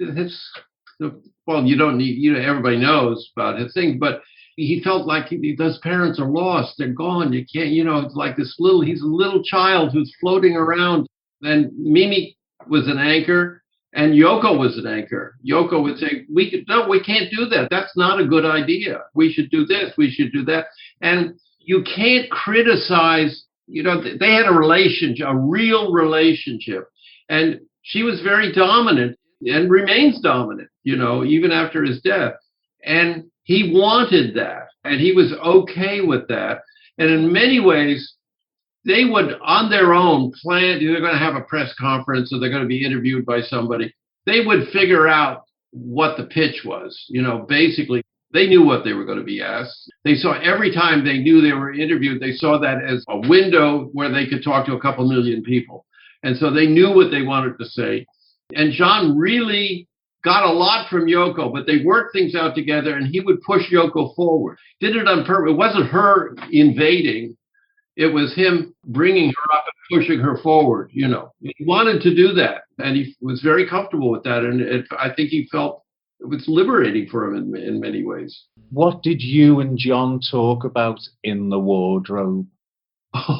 everybody knows about his thing, but he felt like those parents are lost. They're gone. You can't, it's like he's a little child who's floating around. And Mimi was an anchor and Yoko was an anchor. Yoko would say, we can't do that. That's not a good idea. We should do this. We should do that. And you can't criticize, they had a relationship, a real relationship. And she was very dominant and remains dominant, even after his death. And he wanted that, and he was okay with that. And in many ways, they would, on their own, plan, they're going to have a press conference or they're going to be interviewed by somebody. They would figure out what the pitch was. Basically, they knew what they were going to be asked. They saw every time they knew they were interviewed, they saw that as a window where they could talk to a couple million people. And so they knew what they wanted to say. And John really got a lot from Yoko, but they worked things out together, and he would push Yoko forward. Did it on purpose. It wasn't her invading. It was him bringing her up pushing her forward, He wanted to do that, and he was very comfortable with that, and I think he felt it was liberating for him in many ways. What did you and John talk about in the wardrobe? I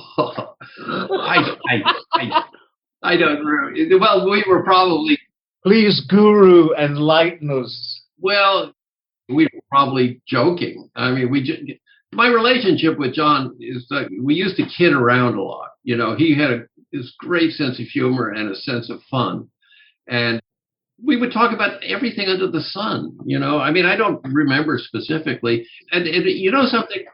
don't remember. Well, we were probably... Please, Guru, enlighten us. Well, we were probably joking. I mean, my relationship with John is that we used to kid around a lot. He had this great sense of humor and a sense of fun. And we would talk about everything under the sun, I mean, I don't remember specifically. And something,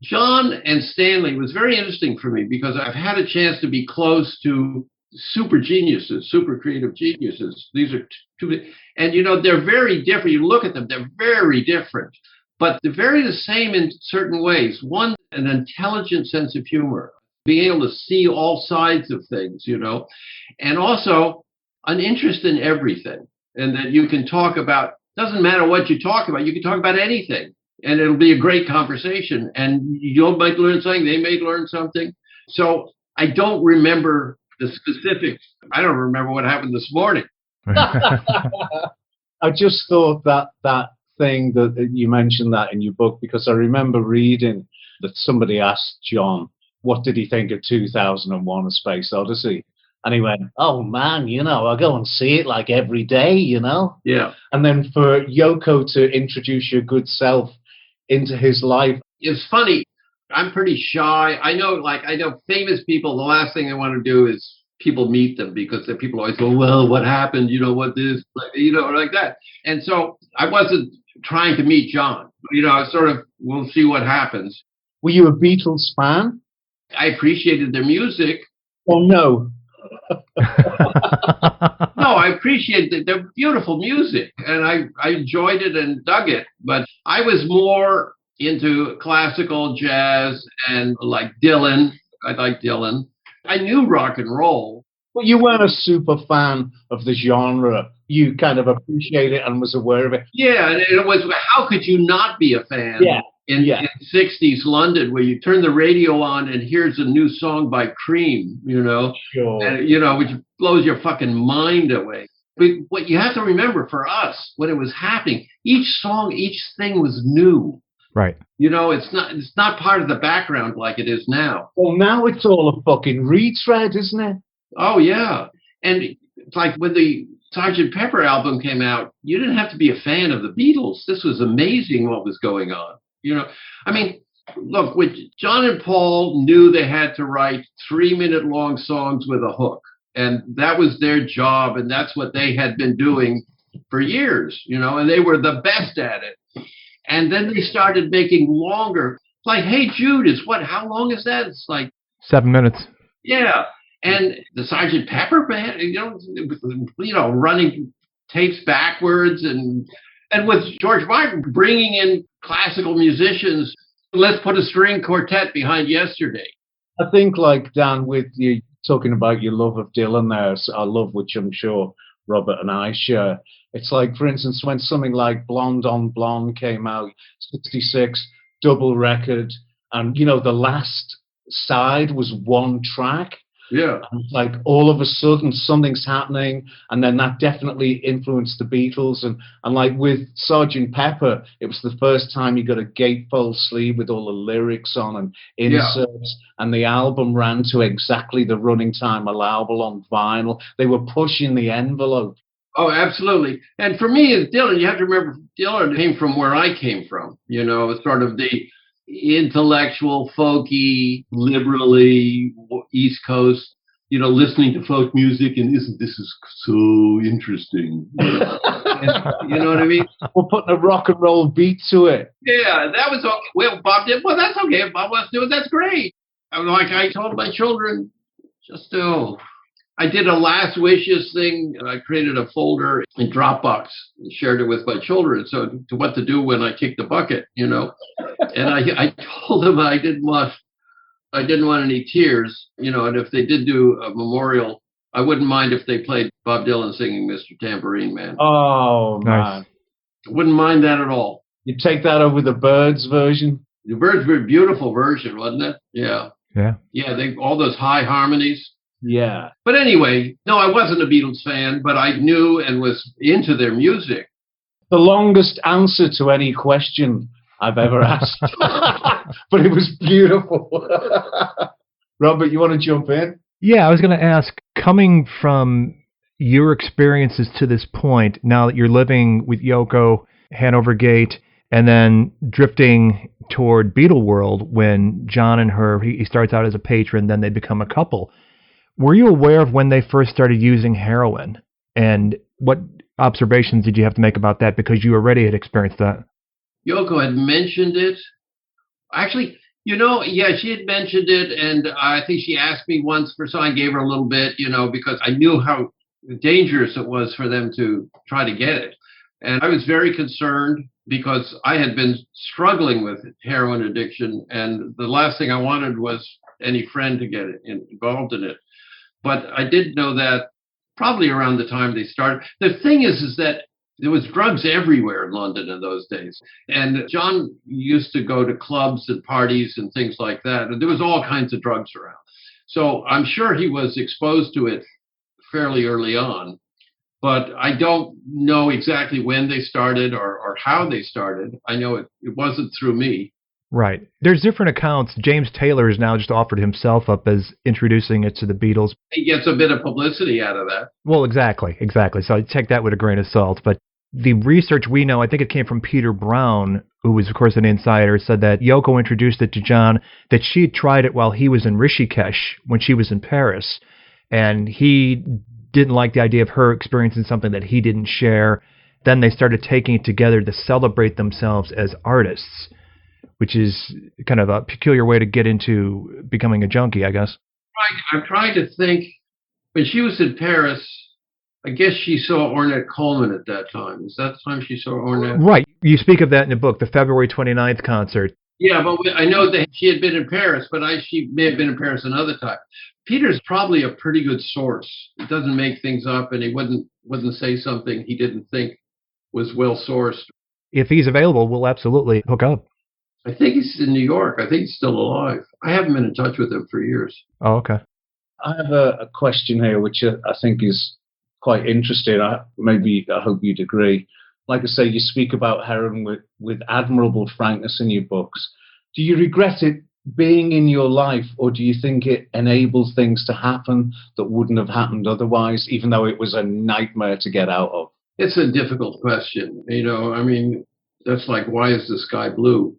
John and Stanley was very interesting for me because I've had a chance to be close to super geniuses, super creative geniuses. These are two, and they're very different. You look at them, they're very different, but they're very the same in certain ways. One, an intelligent sense of humor, being able to see all sides of things, and also an interest in everything. And that you can talk about, doesn't matter what you talk about, you can talk about anything. And it'll be a great conversation. And you might learn something, they may learn something. So I don't remember the specifics. I don't remember what happened this morning. I just thought that thing that you mentioned that in your book, because I remember reading that somebody asked John, what did he think of 2001: A Space Odyssey? And he went, oh man, I go and see it like every day, Yeah. And then for Yoko to introduce your good self into his life. It's funny. I'm pretty shy. I know famous people, the last thing they want to do is people meet them because the people always go, well, what happened? What this, like that. And so I wasn't trying to meet John. Sort of, we'll see what happens. Were you a Beatles fan? I appreciated their music. Oh, no. No, I appreciated their beautiful music, and I enjoyed it and dug it. But I was more into classical jazz and like Dylan. I like Dylan. I knew rock and roll. But you weren't a super fan of the genre. You kind of appreciate it and was aware of it. Yeah, and it was, how could you not be a fan? Yeah. In 60s London, where you turn the radio on and here's a new song by Cream, Sure. And, which blows your fucking mind away. But what you have to remember for us, when it was happening, each song, each thing was new. Right. It's not part of the background like it is now. Well, now it's all a fucking retread, isn't it? Oh, yeah. And it's like when the Sgt. Pepper album came out, you didn't have to be a fan of the Beatles. This was amazing what was going on. I mean, look, when John and Paul knew they had to write 3-minute long songs with a hook, and that was their job, and that's what they had been doing for years, and they were the best at it. And then they started making longer, like, Hey Jude is how long is that? It's like 7 minutes. Yeah. And the Sgt. Pepper band, running tapes backwards, and with George Martin bringing in classical musicians, let's put a string quartet behind Yesterday. I think, like, Dan, with you talking about your love of Dylan there, a love which I'm sure Robert and I share. It's like, for instance, when something like Blonde on Blonde came out, 66, double record, and, the last side was one track. Yeah. And like all of a sudden something's happening, and then that definitely influenced the Beatles. And like with Sgt. Pepper, it was the first time you got a gatefold sleeve with all the lyrics on and inserts, and the album ran to exactly the running time allowable on vinyl. They were pushing the envelope. Oh, absolutely. And for me, as Dylan, you have to remember, Dylan came from where I came from. Sort of the intellectual, folky, liberally East Coast, listening to folk music, and isn't this is so interesting? You know what I mean? We're putting a rock and roll beat to it. Yeah, that was okay. Well, Bob did. Well, that's okay. If Bob wants to do it, that's great. I told my children, I did a last wishes thing, and I created a folder in Dropbox and shared it with my children. So to what to do when I kick the bucket, And I told them I didn't want any tears, and if they did do a memorial, I wouldn't mind if they played Bob Dylan singing Mr. Tambourine Man. Oh, man. I wouldn't mind that at all. You'd take that over the Byrds version? The Byrds were a beautiful version, wasn't it? Yeah. Yeah. Yeah, all those high harmonies. Yeah. But anyway, no, I wasn't a Beatles fan, but I knew and was into their music. The longest answer to any question I've ever asked. But it was beautiful. Robert, you want to jump in? Yeah, I was going to ask, coming from your experiences to this point, now that you're living with Yoko, Hanover Gate, and then drifting toward Beatle World when John and her, he starts out as a patron, then they become a couple. Were you aware of when they first started using heroin? And what observations did you have to make about that, because you already had experienced that? Yoko had mentioned it. Actually, yeah, she had mentioned it, and I think she asked me once for so I gave her a little bit, because I knew how dangerous it was for them to try to get it. And I was very concerned because I had been struggling with heroin addiction, and the last thing I wanted was any friend to get involved in it. But I did know that probably around the time they started. The thing is that there was drugs everywhere in London in those days. And John used to go to clubs and parties and things like that. And there was all kinds of drugs around. So I'm sure he was exposed to it fairly early on. But I don't know exactly when they started or how they started. I know it wasn't through me. Right. There's different accounts. James Taylor has now just offered himself up as introducing it to the Beatles. He gets a bit of publicity out of that. Well, exactly. So I take that with a grain of salt. But the research we know, I think it came from Peter Brown, who was, of course, an insider, said that Yoko introduced it to John, that she had tried it while he was in Rishikesh when she was in Paris. And he didn't like the idea of her experiencing something that he didn't share. Then they started taking it together to celebrate themselves as artists, which is kind of a peculiar way to get into becoming a junkie, I guess. I'm trying to think. When she was in Paris, I guess she saw Ornette Coleman at that time. Is that the time she saw Ornette? Right. You speak of that in the book, the February 29th concert. Yeah, but I know that she had been in Paris, but she may have been in Paris another time. Peter's probably a pretty good source. He doesn't make things up, and he wouldn't say something he didn't think was well sourced. If he's available, we'll absolutely hook up. I think he's in New York. I think he's still alive. I haven't been in touch with him for years. Oh, okay. I have a question here, which I think is quite interesting. I hope you'd agree. Like I say, you speak about heroin with admirable frankness in your books. Do you regret it being in your life, or do you think it enables things to happen that wouldn't have happened otherwise, even though it was a nightmare to get out of? It's a difficult question. That's like, why is the sky blue?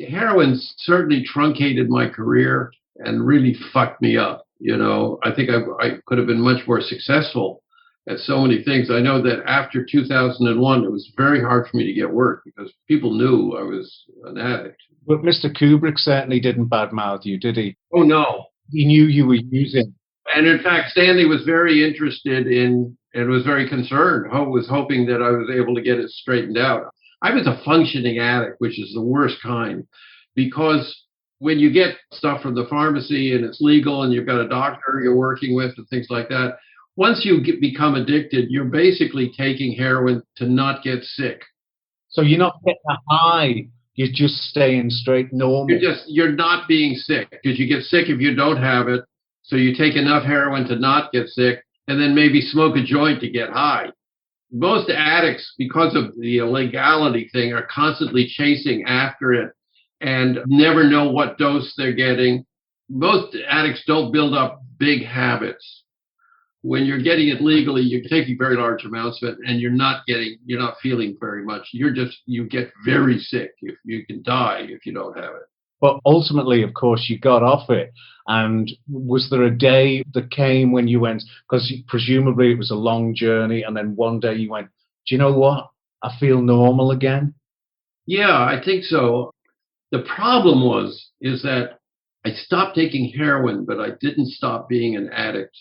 Heroin certainly truncated my career and really fucked me up. I think I could have been much more successful at so many things. I know that after 2001, it was very hard for me to get work because people knew I was an addict. But Mr. Kubrick certainly didn't badmouth you, did he? Oh, no. He knew you were using. And in fact, Stanley was very interested in and was very concerned, was hoping that I was able to get it straightened out. I was a functioning addict, which is the worst kind, because when you get stuff from the pharmacy and it's legal and you've got a doctor you're working with and things like that, once you become addicted, you're basically taking heroin to not get sick. So you're not getting a high, you're just staying straight normal. You're not being sick, because you get sick if you don't have it. So you take enough heroin to not get sick, and then maybe smoke a joint to get high. Most addicts, because of the illegality thing, are constantly chasing after it and never know what dose they're getting. Most addicts don't build up big habits. When you're getting it legally, you're taking very large amounts of it, and you're not feeling very much. You get very sick. You can die if you don't have it. But ultimately, of course, you got off it. And was there a day that came when you went, because presumably it was a long journey, and then one day you went, do you know what? I feel normal again? Yeah, I think so. The problem is that I stopped taking heroin, but I didn't stop being an addict.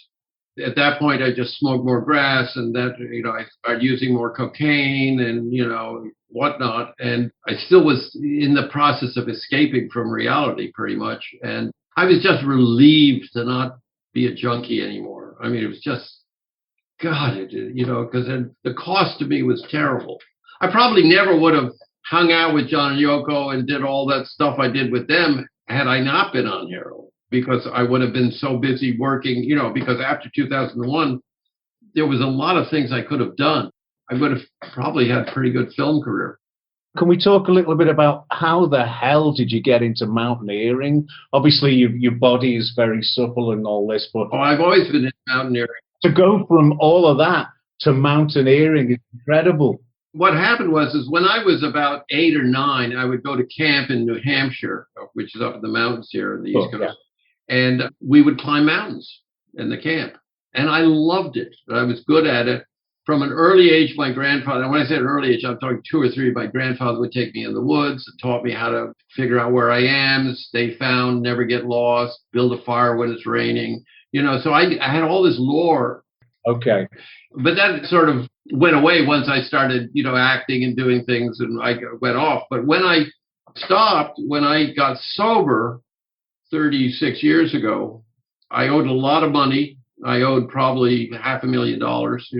At that point, I just smoked more grass, and I started using more cocaine and, whatnot. And I still was in the process of escaping from reality pretty much. And I was just relieved to not be a junkie anymore. I mean, it was just, God, because the cost to me was terrible. I probably never would have hung out with John and Yoko and did all that stuff I did with them had I not been on heroin. because I would have been so busy working, because after 2001, there was a lot of things I could have done. I would have probably had a pretty good film career. Can we talk a little bit about how the hell did you get into mountaineering? Obviously, your body is very supple and all this, but I've always been in mountaineering. To go from all of that to mountaineering is incredible. What happened is when I was about 8 or 9, I would go to camp in New Hampshire, which is up in the mountains here in the East Coast, and we would climb mountains in the camp. And I loved it. I was good at it. From an early age, my grandfather, and when I say early age, I'm talking 2 or 3, my grandfather would take me in the woods and taught me how to figure out where I am, stay found, never get lost, build a fire when it's raining. So I had all this lore. Okay. But that sort of went away once I started, acting and doing things, and I went off. But when I stopped, when I got sober 36 years ago, I owed a lot of money. I owed probably $500,000,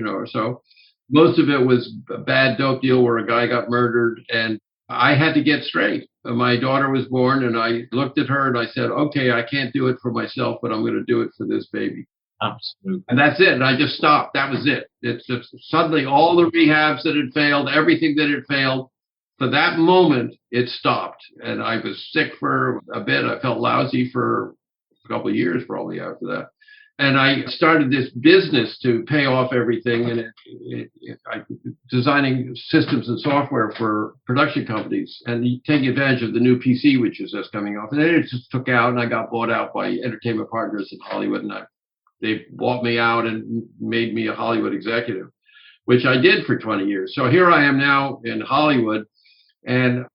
or so. Most of it was a bad dope deal where a guy got murdered, and I had to get straight. My daughter was born, and I looked at her and I said, okay, I can't do it for myself, but I'm going to do it for this baby. Absolutely. And that's it. And I just stopped. That was it. It's just suddenly all the rehabs that had failed, everything that had failed, for that moment, it stopped. And I was sick for a bit. I felt lousy for a couple of years probably after that. And I started this business to pay off everything, and I designing systems and software for production companies and taking advantage of the new PC, which was just coming off. And then it just took out, and I got bought out by entertainment partners in Hollywood, and they bought me out and made me a Hollywood executive, which I did for 20 years. So here I am now in Hollywood, and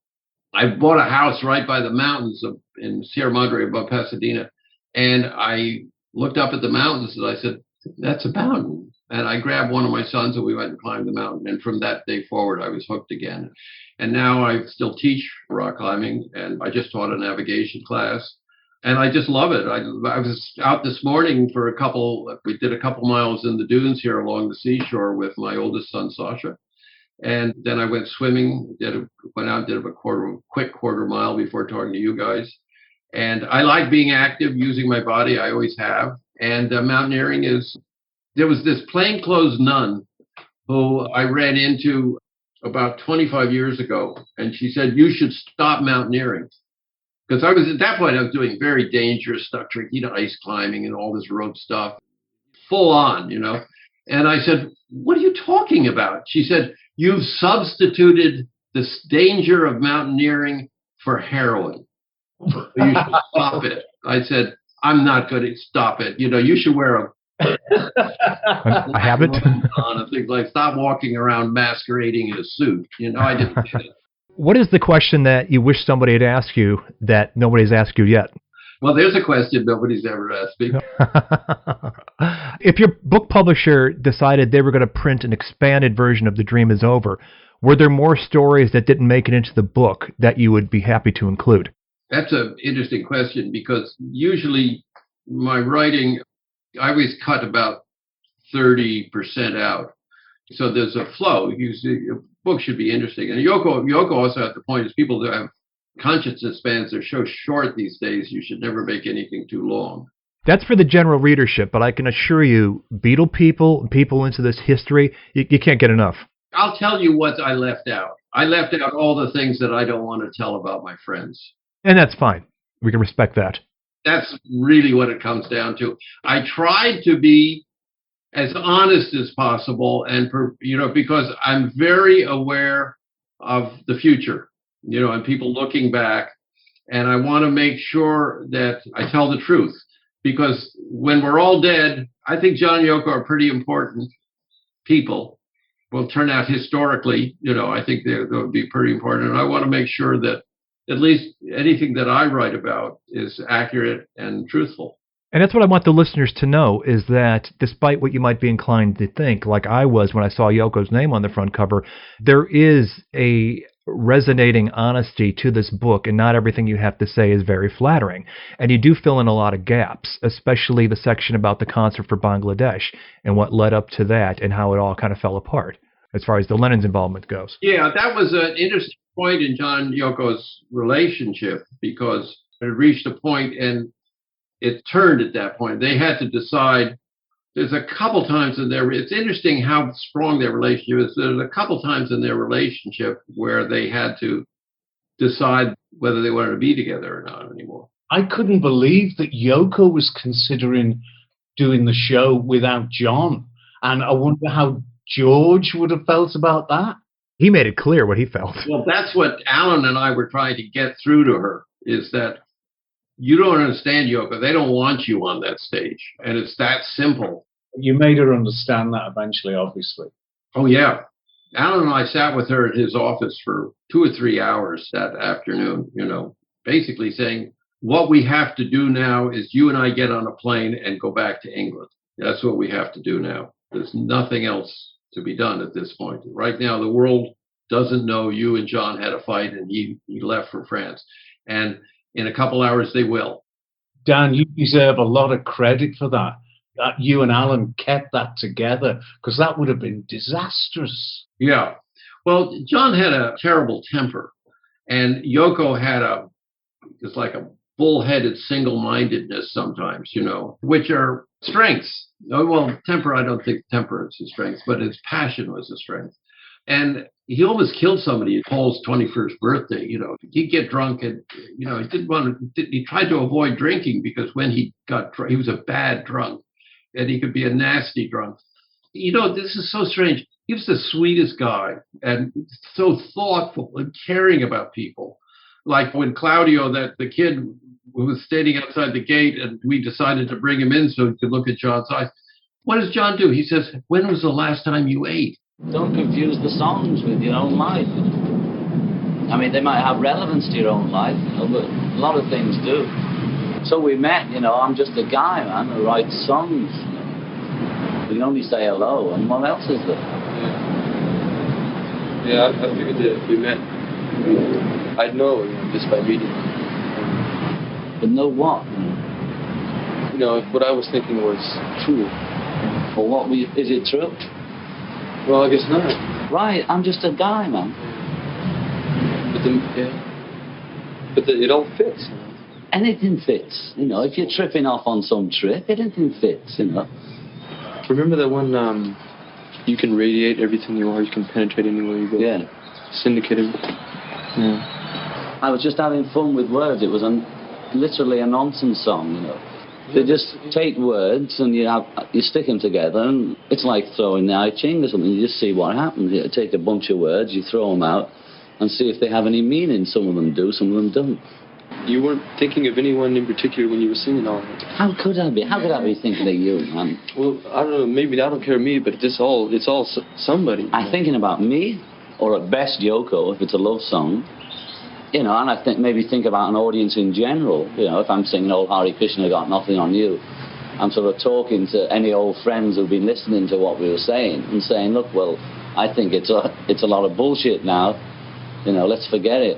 I bought a house right by the mountains in Sierra Madre above Pasadena, and I looked up at the mountains and I said, that's a mountain. And I grabbed one of my sons and we went and climbed the mountain. And from that day forward, I was hooked again. And now I still teach rock climbing, and I just taught a navigation class. And I just love it. I was out this morning we did a couple miles in the dunes here along the seashore with my oldest son, Sasha. And then I went swimming, went out, did a quick quarter mile before talking to you guys. And I like being active, using my body. I always have. And mountaineering there was this plainclothes nun who I ran into about 25 years ago. And she said, you should stop mountaineering. Because at that point, I was doing very dangerous stuff, ice climbing and all this rope stuff, full on, And I said, what are you talking about? She said, you've substituted this danger of mountaineering for heroin. You should stop it. I said, I'm not going to stop it. You should wear a habit on and things like stop walking around masquerading in a suit. I didn't do it. What is the question that you wish somebody had asked you that nobody's asked you yet? Well, there's a question nobody's ever asked me. If your book publisher decided they were going to print an expanded version of The Dream Is Over, were there more stories that didn't make it into the book that you would be happy to include? That's an interesting question, because usually my writing, I always cut about 30% out. So there's a flow. Usually a book should be interesting. And Yoko also at the point is people that have consciousness spans are so short these days, you should never make anything too long. That's for the general readership, but I can assure you, Beatle people into this history, you can't get enough. I'll tell you what I left out. I left out all the things that I don't want to tell about my friends. And that's fine. We can respect that. That's really what it comes down to. I tried to be as honest as possible, and because I'm very aware of the future, and people looking back, and I want to make sure that I tell the truth, because when we're all dead, I think John and Yoko are pretty important people. Will turn out historically, I think they would be pretty important, and I want to make sure that at least anything that I write about is accurate and truthful. And that's what I want the listeners to know, is that despite what you might be inclined to think, like I was when I saw Yoko's name on the front cover, there is a resonating honesty to this book, and not everything you have to say is very flattering. And you do fill in a lot of gaps, especially the section about the concert for Bangladesh and what led up to that and how it all kind of fell apart as far as the Lennons involvement goes. Yeah, that was an interesting point in John and Yoko's relationship, because it reached a point, and it turned at that point. They had to decide. There's a couple times in their, it's interesting how strong their relationship is. There's a couple times in their relationship where they had to decide whether they wanted to be together or not anymore. I couldn't believe that Yoko was considering doing the show without John. And I wonder how George would have felt about that. He made it clear what he felt. Well, that's what Alan and I were trying to get through to her, is that you don't understand, Yoko. They don't want you on that stage. And it's that simple. You made her understand that eventually, obviously. Oh, yeah. Alan and I sat with her in his office for 2 or 3 hours that afternoon, basically saying, what we have to do now is you and I get on a plane and go back to England. That's what we have to do now. There's nothing else to be done at this point. Right now, the world doesn't know you and John had a fight and he left for France. And in a couple hours, they will. Dan, you deserve a lot of credit for that. That you and Alan kept that together, because that would have been disastrous. Yeah. Well, John had a terrible temper, and Yoko had it's like a bullheaded single-mindedness sometimes, which are strengths. Oh, well, temper, I don't think temperance is strength, but his passion was a strength. And he almost killed somebody at Paul's 21st birthday. He'd get drunk and, he didn't want to, he tried to avoid drinking because when he got drunk, he was a bad drunk and he could be a nasty drunk. This is so strange. He was the sweetest guy and so thoughtful and caring about people. Like when Claudio, the kid who was standing outside the gate, and we decided to bring him in so he could look at John's eyes. What does John do? He says, when was the last time you ate? Don't confuse the songs with your own life. I mean, they might have relevance to your own life, but a lot of things do. So we met, I'm just a guy, man, who writes songs. We can only say hello, and what else is there? Yeah, I figured that if we met, I'd know, just by reading. But know what? If what I was thinking was true. Well, is it true? Well, I guess not. Right, I'm just a guy, man. But it all fits. Anything fits. If you're tripping off on some trip, anything fits, Remember that one, you can radiate everything you are, you can penetrate anywhere you go? Yeah. Syndicated. Yeah. I was just having fun with words. It was literally a nonsense song, They just take words and you stick them together, and it's like throwing the I Ching or something. You just see what happens. You take a bunch of words, you throw them out, and see if they have any meaning. Some of them do, some of them don't. You weren't thinking of anyone in particular when you were singing all that. How could I be? How could I be thinking of you, man? Well, I don't know. Maybe I don't care me, but it's all somebody. I'm thinking about me, or at best Yoko, if it's a love song. And I think about an audience in general. If I'm singing Old Hare Krishna, Got Nothing on You, I'm sort of talking to any old friends who've been listening to what we were saying and saying, look, well, I think it's a lot of bullshit now. Let's forget it.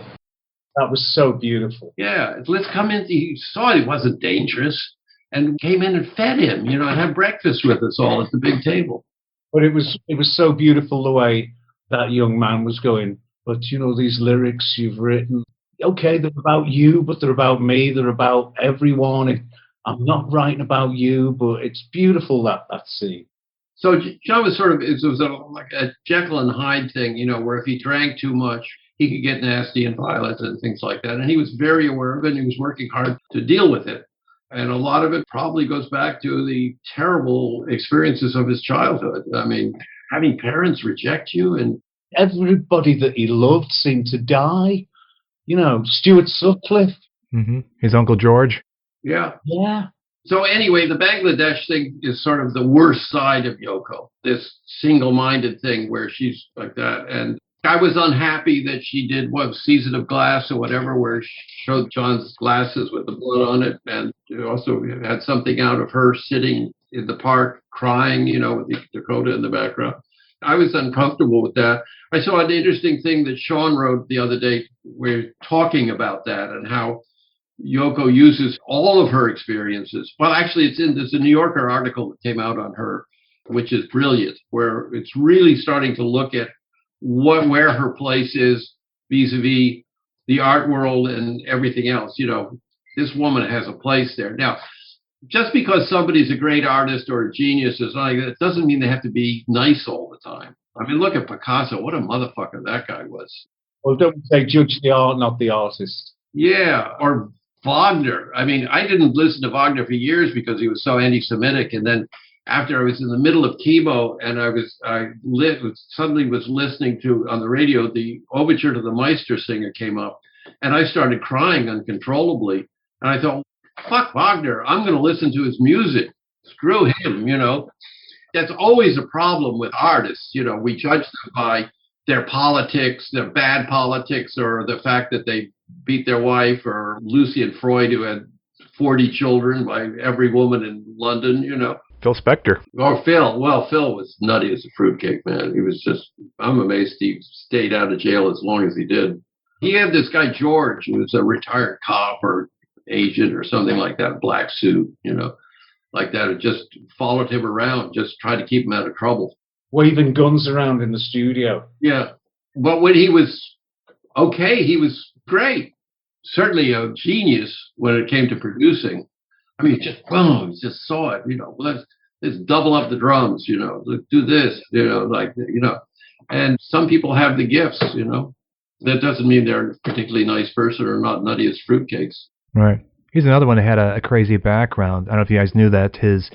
That was so beautiful. Yeah, let's come in. He saw it wasn't dangerous and came in and fed him, and had breakfast with us all at the big table. But it was so beautiful the way that young man was going, but these lyrics you've written, okay, they're about you, but they're about me, they're about everyone. I'm not writing about you, but it's beautiful, that scene. So John was it was like a Jekyll and Hyde thing, where if he drank too much, he could get nasty and violent and things like that. And he was very aware of it, and he was working hard to deal with it. And a lot of it probably goes back to the terrible experiences of his childhood. I mean, having parents reject you, and everybody that he loved seemed to die. Stuart Sutcliffe. Mm-hmm. His Uncle George. Yeah. Yeah. So anyway, the Bangladesh thing is sort of the worst side of Yoko, this single-minded thing where she's like that. And I was unhappy that she did Season of Glass or whatever, where she showed John's glasses with the blood on it. And also had something out of her sitting in the park crying, with the Dakota in the background. I was uncomfortable with that. I saw an interesting thing that Sean wrote the other day. We're talking about that and how Yoko uses all of her experiences. Well, actually, there's a New Yorker article that came out on her, which is brilliant, where it's really starting to look at where her place is vis-a-vis the art world and everything else. This woman has a place there. Now, just because somebody's a great artist or a genius or something, it doesn't mean they have to be nice all the time. I mean, look at Picasso. What a motherfucker that guy was. Well, don't say judge the art, not the artist. Yeah, or Wagner. I mean, I didn't listen to Wagner for years because he was so anti-Semitic. And then after I was in the middle of chemo and suddenly was listening to, on the radio, the overture to the Meistersinger came up. And I started crying uncontrollably. And I thought, fuck Wagner. I'm going to listen to his music. Screw him, you know. That's always a problem with artists. You know, we judge them by their politics, their bad politics, or the fact that they beat their wife, or Lucian Freud, who had 40 children by every woman in London, you know. Phil Spector. Or Phil. Well, Phil was nutty as a fruitcake, man. He was just, I'm amazed he stayed out of jail as long as he did. He had this guy, George, who was a retired cop or agent or something like that, black suit, you know, like that. It just followed him around, just tried to keep him out of trouble. Waving guns around in the studio. Yeah. But when he was okay, he was great. Certainly a genius when it came to producing. I mean, just boom, just saw it, you know, let's double up the drums, you know, let's do this, you know, like, you know. And some people have the gifts, you know. That doesn't mean they're a particularly nice person or not nutty as fruitcakes. Right. He's another one that had a crazy background. I don't know if you guys knew that. His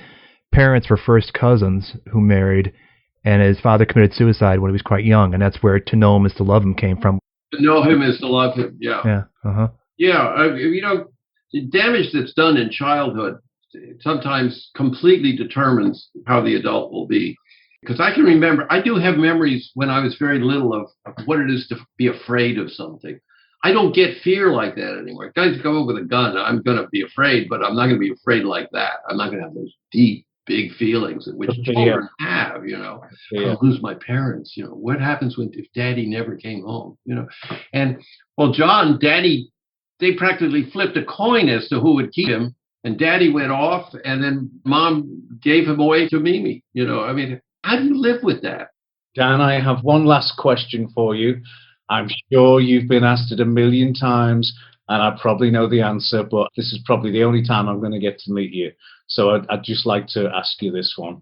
parents were first cousins who married, and his father committed suicide when he was quite young, and that's where To Know Him Is to Love Him came from. To know him is to love him, yeah. Yeah, uh-huh. Yeah, you know, the damage that's done in childhood sometimes completely determines how the adult will be. Because I can remember, I do have memories when I was very little of what it is to be afraid of something. I don't get fear like that anymore. Guys come up with a gun, I'm going to be afraid, but I'm not going to be afraid like that. I'm not going to have those deep, big feelings which children have, you know. I'll lose my parents, you know. What happens if Daddy never came home, you know? And, well, John, Daddy, they practically flipped a coin as to who would keep him, and Daddy went off, and then Mom gave him away to Mimi, you know. I mean, how do you live with that? Dan, I have one last question for you. I'm sure you've been asked it a million times, and I probably know the answer, but this is probably the only time I'm going to get to meet you. So I'd just like to ask you this one.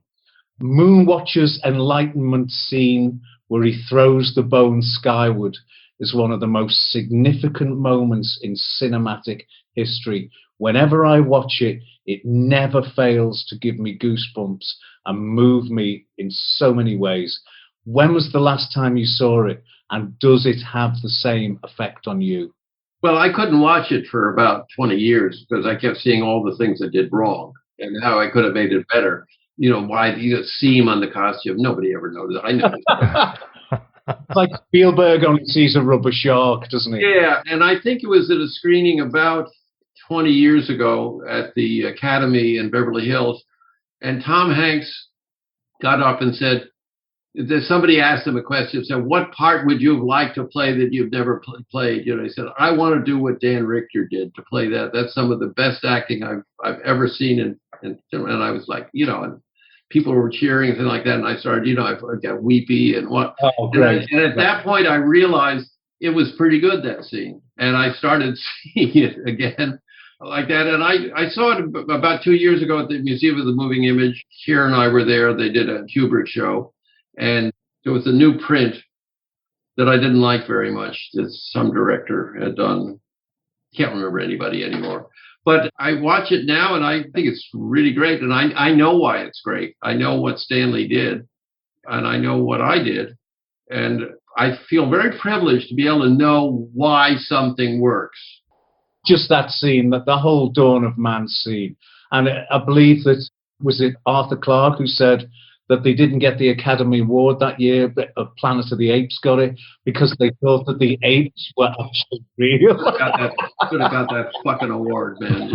Moonwatcher's enlightenment scene where he throws the bone skyward is one of the most significant moments in cinematic history. Whenever I watch it, it never fails to give me goosebumps and move me in so many ways. When was the last time you saw it, and does it have the same effect on you? Well, I couldn't watch it for about 20 years because I kept seeing all the things I did wrong and how I could have made it better. You know, why the seam on the costume, nobody ever noticed. I know. It's like Spielberg only sees a rubber shark, doesn't he? Yeah, and I think it was at a screening about 20 years ago at the Academy in Beverly Hills, and Tom Hanks got up and said, somebody asked him a question, said, what part would you have liked to play that you've never played? You know, he said, I want to do what Dan Richter did, to play that. That's some of the best acting I've ever seen. And I was like, you know, and people were cheering and things like that. And I started, you know, I got weepy and what. Oh, great. And at that point, I realized it was pretty good, that scene. And I started seeing it again like that. And I saw it about 2 years ago at the Museum of the Moving Image. Keira and I were there. They did a Kubrick show. And there was a new print that I didn't like very much that some director had done. Can't remember anybody anymore. But I watch it now, and I think it's really great. And I know why it's great. I know what Stanley did, and I know what I did. And I feel very privileged to be able to know why something works. Just that scene, that the whole Dawn of Man scene. And I believe that, was it Arthur Clarke who said that they didn't get the Academy Award that year, but Planet of the Apes got it because they thought that the apes were actually real. Could have got that fucking award, man.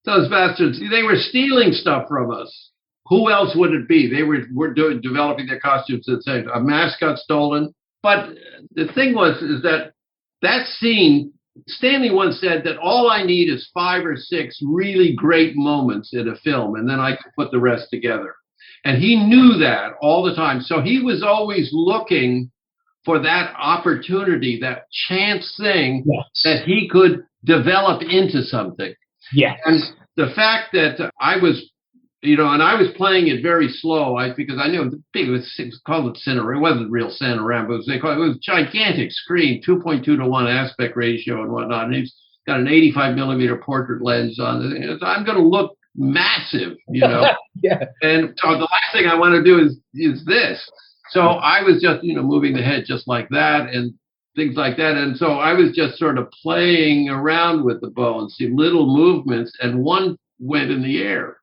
Those bastards, they were stealing stuff from us. Who else would it be? They were developing their costumes that said a mask got stolen. But the thing is that scene, Stanley once said that all I need is 5 or 6 really great moments in a film, and then I can put the rest together. And he knew that all the time. So he was always looking for that opportunity, that chance thing that he could develop into something. Yes. And the fact that I was, and I was playing it very slow, because I knew it was called Cinerama. It wasn't real Cinerama, but it was a gigantic screen, 2.2 to 1 aspect ratio and whatnot. And he's got an 85 millimeter portrait lens on it. I'm going to look massive, Yeah. And so the last thing I want to do is this. So I was just, moving the head just like that and things like that. And so I was just sort of playing around with the bones, see little movements, and one went in the air.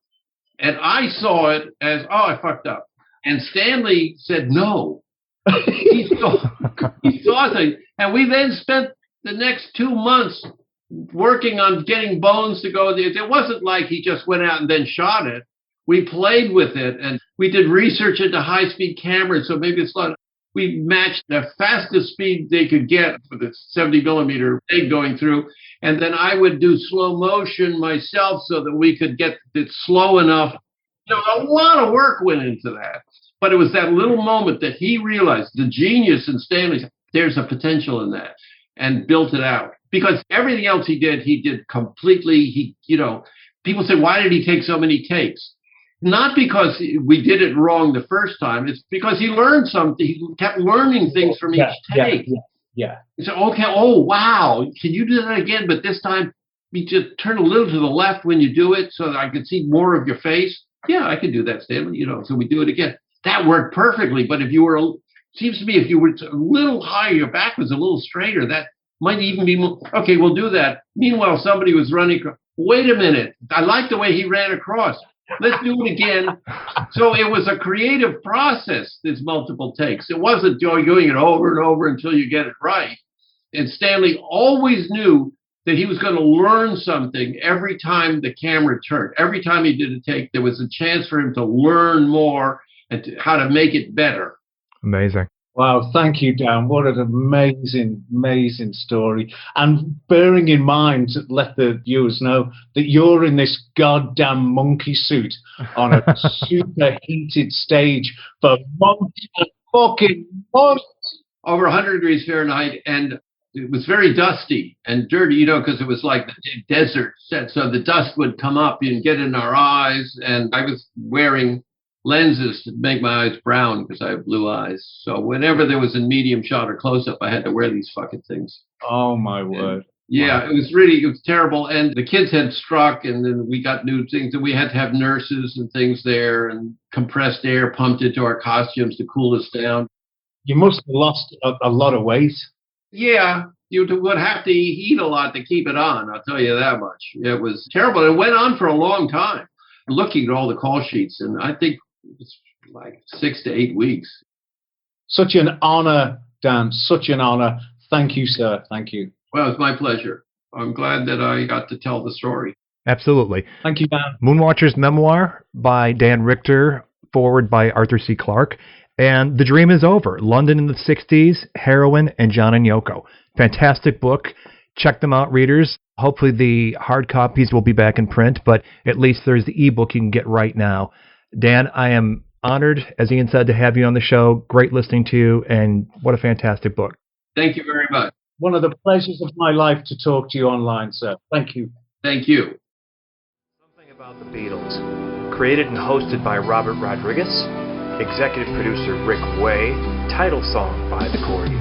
And I saw it as, I fucked up. And Stanley said, no. He saw things. And we then spent the next 2 months working on getting bones to go there. It wasn't like he just went out and then shot it. We played with it, and we did research into high-speed cameras. So maybe it's not. We matched the fastest speed they could get for the 70 millimeter thing going through. And then I would do slow motion myself so that we could get it slow enough. A lot of work went into that. But it was that little moment that he realized, the genius in Stanley, there's a potential in that, and built it out. Because everything else he did completely. People say, why did he take so many takes? Not because we did it wrong the first time. It's because he learned something. He kept learning things from each take. Yeah. He said, okay, oh, wow, can you do that again? But this time, you just turn a little to the left when you do it so that I could see more of your face. Yeah, I could do that, Stanley. So we do it again. That worked perfectly. But if you were, seems to me, if you were a little higher, your back was a little straighter, that might even be more. Okay, we'll do that. Meanwhile, somebody was running. Wait a minute. I like the way he ran across. Let's do it again. So it was a creative process, this multiple takes. It wasn't doing it over and over until you get it right. And Stanley always knew that he was going to learn something every time the camera turned. Every time he did a take, there was a chance for him to learn more and how to make it better. Amazing. Wow, thank you, Dan. What an amazing, amazing story. And bearing in mind, let the viewers know that you're in this goddamn monkey suit on a super heated stage for months and fucking months. Over 100 degrees Fahrenheit, and it was very dusty and dirty, because it was like the desert set. So the dust would come up and get in our eyes, and I was wearing lenses to make my eyes brown because I have blue eyes. So whenever there was a medium shot or close-up, I had to wear these fucking things. Oh, my word. Yeah, wow. It was terrible. And the kids had struck, and then we got new things, and we had to have nurses and things there, and compressed air pumped into our costumes to cool us down. You must have lost a lot of weight. Yeah, you would have to eat a lot to keep it on, I'll tell you that much. It was terrible. It went on for a long time. Looking at all the call sheets, and I think it's like 6 to 8 weeks. Such an honor, Dan. Such an honor. Thank you, sir. Thank you. Well, it's my pleasure. I'm glad that I got to tell the story. Absolutely. Thank you, Dan. Moonwatcher's memoir by Dan Richter, forward by Arthur C. Clarke. And The Dream is Over, London in the 60s, Heroin, and John and Yoko. Fantastic book. Check them out, readers. Hopefully the hard copies will be back in print, but at least there's the ebook you can get right now. Dan, I am honored, as Ian said, to have you on the show. Great listening to you, and what a fantastic book. Thank you very much. One of the pleasures of my life to talk to you online, sir. Thank you. Thank you. Something About the Beatles. Created and hosted by Robert Rodriguez. Executive producer Rick Way. Title song by The Corgis.